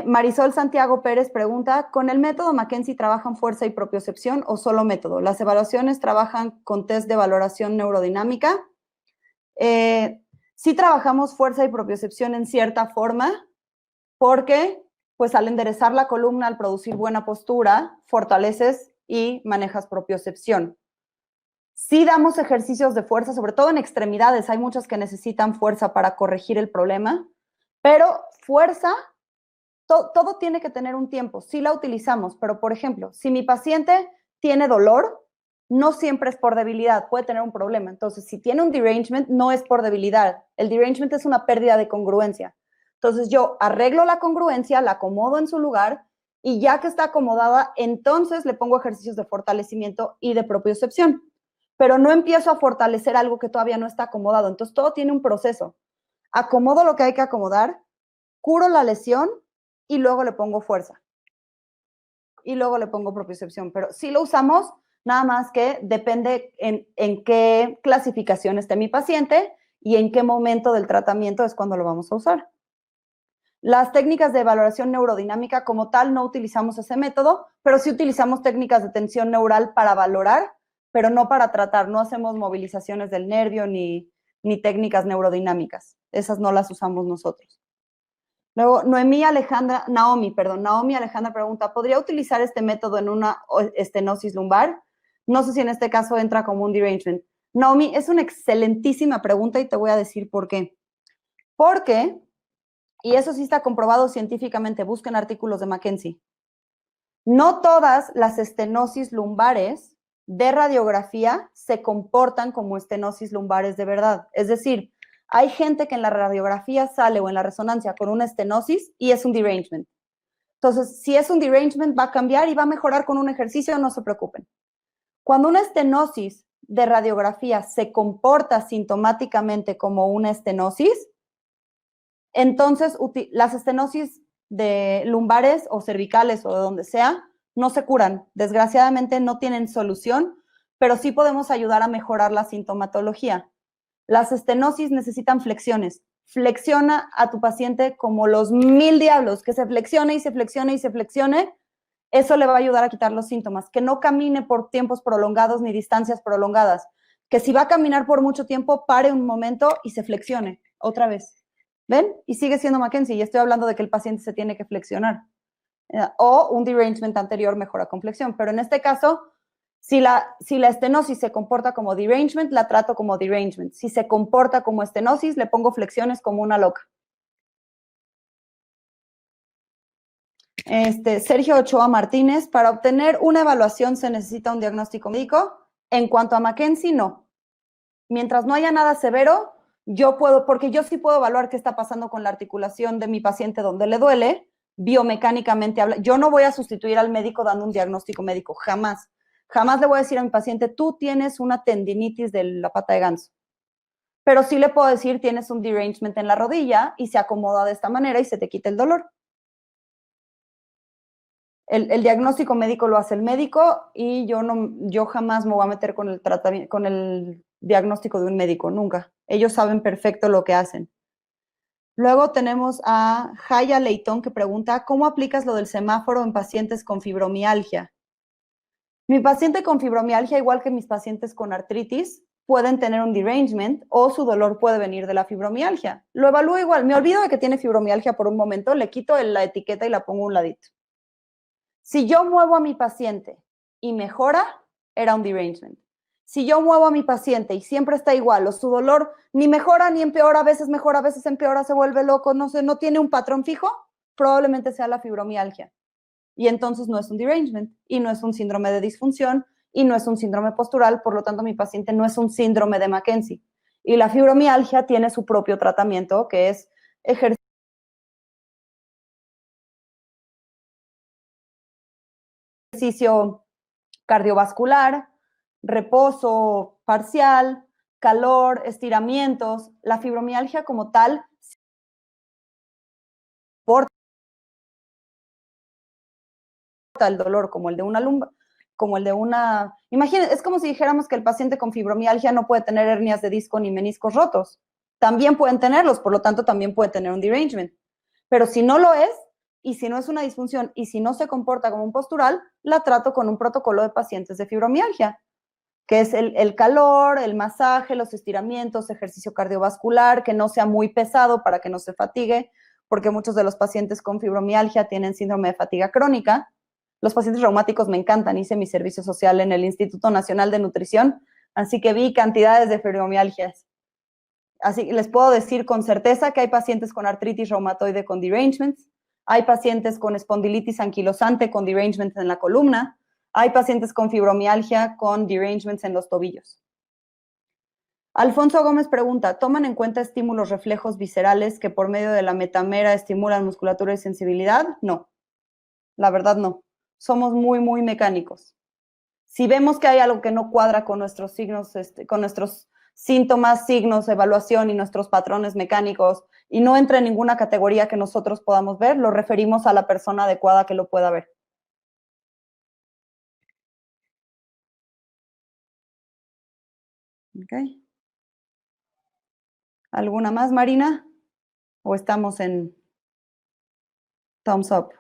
Speaker 1: Marisol Santiago Pérez pregunta, ¿con el método Mackenzie trabajan fuerza y propiocepción o solo método? Las evaluaciones trabajan con test de valoración neurodinámica. Sí trabajamos fuerza y propiocepción en cierta forma porque pues al enderezar la columna, al producir buena postura, fortaleces y manejas propiocepción. Sí damos ejercicios de fuerza, sobre todo en extremidades. Hay muchas que necesitan fuerza para corregir el problema, pero fuerza, todo tiene que tener un tiempo. Sí la utilizamos, pero por ejemplo, si mi paciente tiene dolor, no siempre es por debilidad, puede tener un problema. Entonces, si tiene un derangement, no es por debilidad. El derangement es una pérdida de congruencia. Entonces, yo arreglo la congruencia, la acomodo en su lugar y ya que está acomodada, entonces le pongo ejercicios de fortalecimiento y de propiocepción. Pero no empiezo a fortalecer algo que todavía no está acomodado. Entonces, todo tiene un proceso. Acomodo lo que hay que acomodar, curo la lesión y luego le pongo fuerza. Y luego le pongo propiocepción. Pero sí lo usamos, nada más que depende en qué clasificación esté mi paciente y en qué momento del tratamiento es cuando lo vamos a usar. Las técnicas de valoración neurodinámica como tal no utilizamos ese método, pero sí utilizamos técnicas de tensión neural para valorar, pero no para tratar. No hacemos movilizaciones del nervio ni técnicas neurodinamitas. Esas no las usamos nosotros. Luego, Naomi Alejandra pregunta, ¿podría utilizar este método en una estenosis lumbar? No sé si en este caso entra como un derangement. Naomi, es una excelentísima pregunta y te voy a decir por qué. Porque, y eso sí está comprobado científicamente, busquen artículos de Mackenzie, no todas las estenosis lumbares de radiografía se comportan como estenosis lumbares de verdad. Es decir, hay gente que en la radiografía sale o en la resonancia con una estenosis y es un derangement. Entonces, si es un derangement, va a cambiar y va a mejorar con un ejercicio, no se preocupen. Cuando una estenosis de radiografía se comporta sintomáticamente como una estenosis, entonces las estenosis de lumbares o cervicales o de donde sea, no se curan. Desgraciadamente no tienen solución, pero sí podemos ayudar a mejorar la sintomatología. Las estenosis necesitan flexiones. Flexiona a tu paciente como los 1000 diablos, que se flexione y se flexione y se flexione. Eso le va a ayudar a quitar los síntomas. Que no camine por tiempos prolongados ni distancias prolongadas. Que si va a caminar por mucho tiempo, pare un momento y se flexione otra vez. ¿Ven? Y sigue siendo Mackenzie. Y estoy hablando de que el paciente se tiene que flexionar. O un derangement anterior mejora con flexión. Pero en este caso, si la estenosis se comporta como derangement, la trato como derangement. Si se comporta como estenosis, le pongo flexiones como una loca. Sergio Ochoa Martínez, para obtener una evaluación se necesita un diagnóstico médico. En cuanto a Mackenzie, no. Mientras no haya nada severo, yo puedo, porque yo sí puedo evaluar qué está pasando con la articulación de mi paciente donde le duele, biomecánicamente habla. Yo no voy a sustituir al médico dando un diagnóstico médico, jamás. Jamás le voy a decir a mi paciente, tú tienes una tendinitis de la pata de ganso. Pero sí le puedo decir, tienes un derangement en la rodilla y se acomoda de esta manera y se te quita el dolor. El diagnóstico médico lo hace el médico y yo jamás me voy a meter con el diagnóstico de un médico, nunca. Ellos saben perfecto lo que hacen. Luego tenemos a Jaya Leitón que pregunta, ¿cómo aplicas lo del semáforo en pacientes con fibromialgia? Mi paciente con fibromialgia, igual que mis pacientes con artritis, pueden tener un derangement o su dolor puede venir de la fibromialgia. Lo evalúo igual. Me olvido de que tiene fibromialgia por un momento, le quito la etiqueta y la pongo a un ladito. Si yo muevo a mi paciente y mejora, era un derangement. Si yo muevo a mi paciente y siempre está igual, o su dolor ni mejora ni empeora, a veces mejora, a veces empeora, se vuelve loco, no sé, no tiene un patrón fijo, probablemente sea la fibromialgia. Y entonces no es un derangement, y no es un síndrome de disfunción, y no es un síndrome postural, por lo tanto mi paciente no es un síndrome de Mackenzie. Y la fibromialgia tiene su propio tratamiento, que es ejercicio cardiovascular, reposo parcial, calor, estiramientos. La fibromialgia como tal soporta el dolor como el de una lumbar, como el de una... Imagínense, es como si dijéramos que el paciente con fibromialgia no puede tener hernias de disco ni meniscos rotos. También pueden tenerlos, por lo tanto también puede tener un derangement. Pero si no lo es, y si no es una disfunción, y si no se comporta como un postural, la trato con un protocolo de pacientes de fibromialgia, que es el calor, el masaje, los estiramientos, ejercicio cardiovascular, que no sea muy pesado para que no se fatigue, porque muchos de los pacientes con fibromialgia tienen síndrome de fatiga crónica. Los pacientes reumáticos me encantan, hice mi servicio social en el Instituto Nacional de Nutrición, así que vi cantidades de fibromialgias. Así que les puedo decir con certeza que hay pacientes con artritis reumatoide con derangements, hay pacientes con espondilitis anquilosante con derangements en la columna, hay pacientes con fibromialgia con derangements en los tobillos. Alfonso Gómez pregunta, ¿toman en cuenta estímulos reflejos viscerales que por medio de la metamera estimulan musculatura y sensibilidad? No, la verdad no. Somos muy, muy mecánicos. Si vemos que hay algo que no cuadra con nuestros signos, con nuestros síntomas, signos, evaluación y nuestros patrones mecánicos y no entra en ninguna categoría que nosotros podamos ver, lo referimos a la persona adecuada que lo pueda ver. Okay. ¿Alguna más, Marina? ¿O estamos en thumbs up?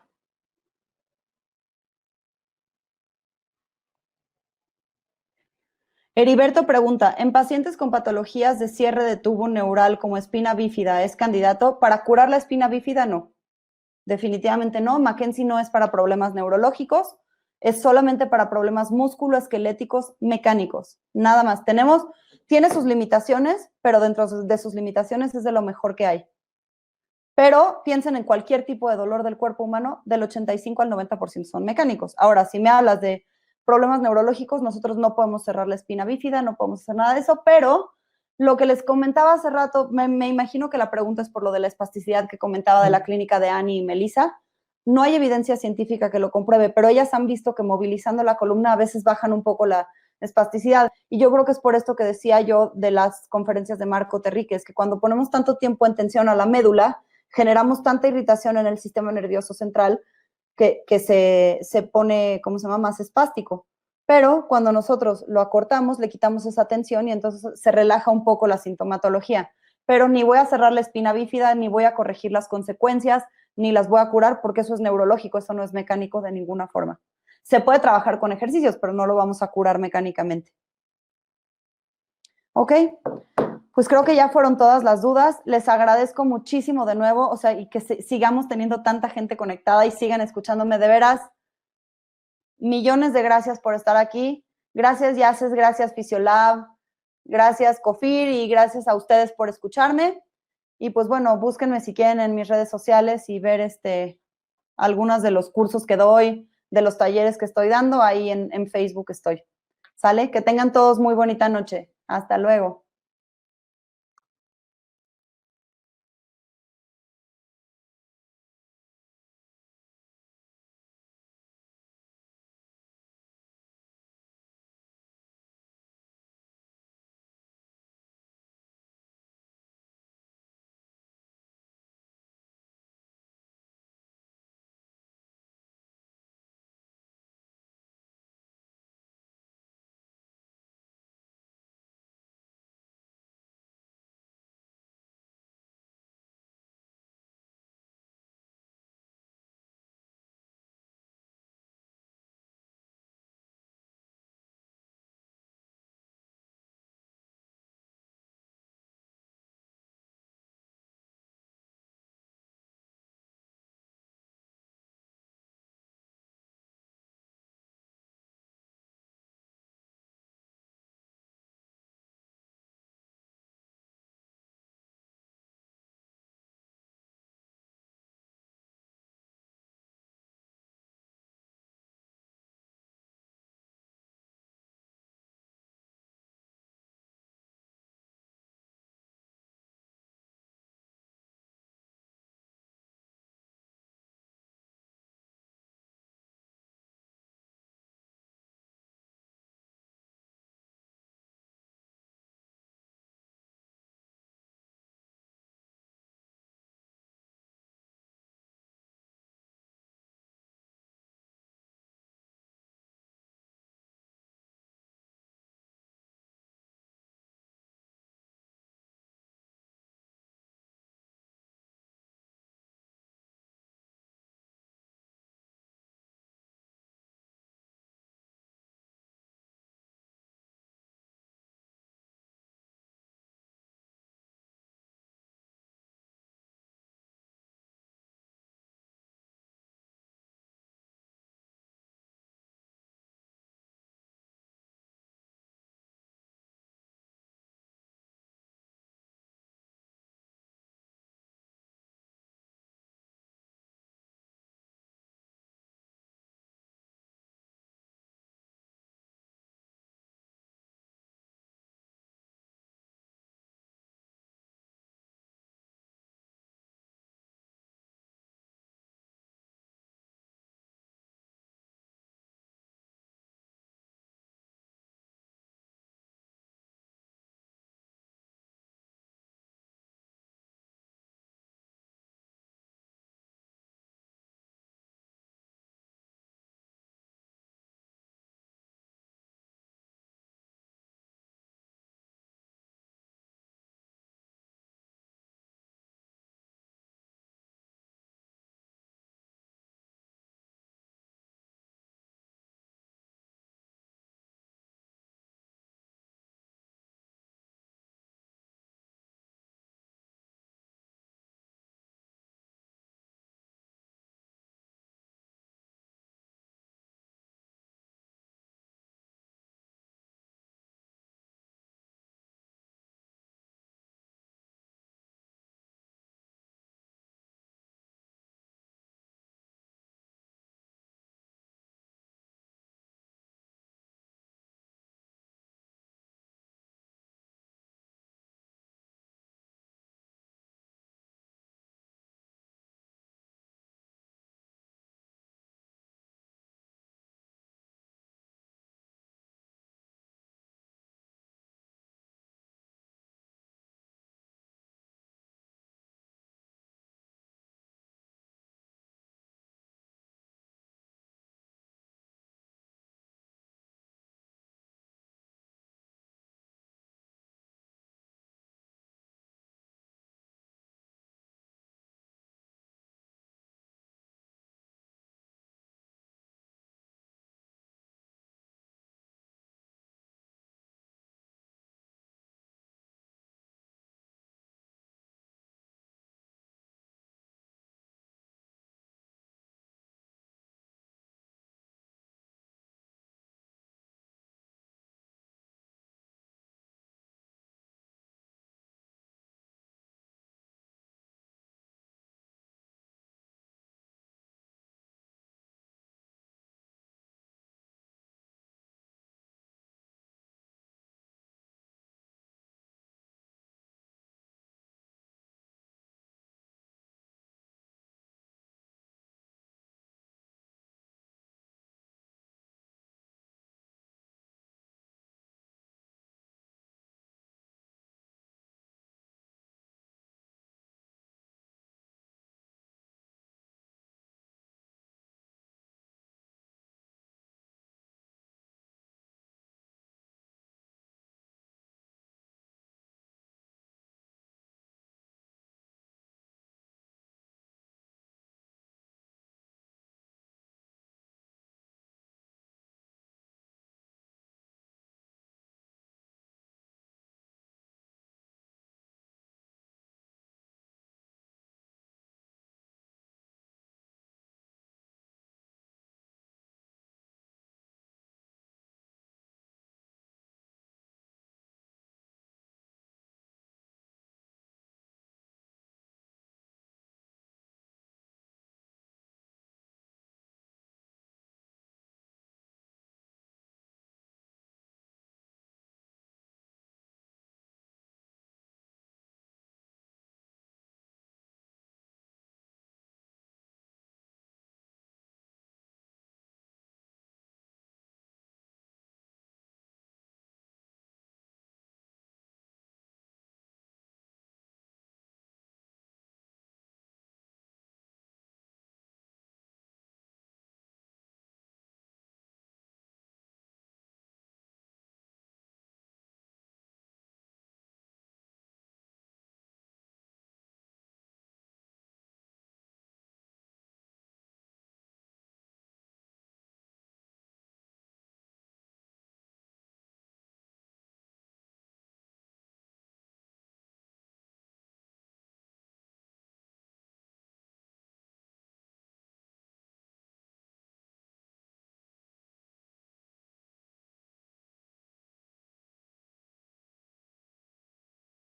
Speaker 1: Heriberto pregunta, ¿en pacientes con patologías de cierre de tubo neural como espina bífida es candidato? Para curar la espina bífida, no. Definitivamente no. Mackenzie no es para problemas neurológicos, es solamente para problemas musculoesqueléticos mecánicos. Nada más. Tiene sus limitaciones, pero dentro de sus limitaciones es de lo mejor que hay. Pero piensen en cualquier tipo de dolor del cuerpo humano, del 85 al 90% son mecánicos. Ahora, si me hablas de problemas neurológicos, nosotros no podemos cerrar la espina bífida, no podemos hacer nada de eso, pero lo que les comentaba hace rato, me imagino que la pregunta es por lo de la espasticidad que comentaba de la clínica de Annie y Melissa. No hay evidencia científica que lo compruebe, pero ellas han visto que movilizando la columna a veces bajan un poco la espasticidad. Y yo creo que es por esto que decía yo de las conferencias de Marco Terríquez, que cuando ponemos tanto tiempo en tensión a la médula, generamos tanta irritación en el sistema nervioso central que se pone, ¿cómo se llama?, más espástico. Pero cuando nosotros lo acortamos, le quitamos esa tensión y entonces se relaja un poco la sintomatología. Pero ni voy a cerrar la espina bífida, ni voy a corregir las consecuencias, ni las voy a curar porque eso es neurológico, eso no es mecánico de ninguna forma. Se puede trabajar con ejercicios, pero no lo vamos a curar mecánicamente. ¿Ok? Pues creo que ya fueron todas las dudas. Les agradezco muchísimo de nuevo, o sea, y que sigamos teniendo tanta gente conectada y sigan escuchándome. De veras, millones de gracias por estar aquí. Gracias, Yaces, gracias, Fisiolab, gracias, Cofir, y gracias a ustedes por escucharme. Y pues bueno, búsquenme si quieren en mis redes sociales y ver algunos de los cursos que doy, de los talleres que estoy dando. Ahí en Facebook estoy. ¿Sale? Que tengan todos muy bonita noche. Hasta luego.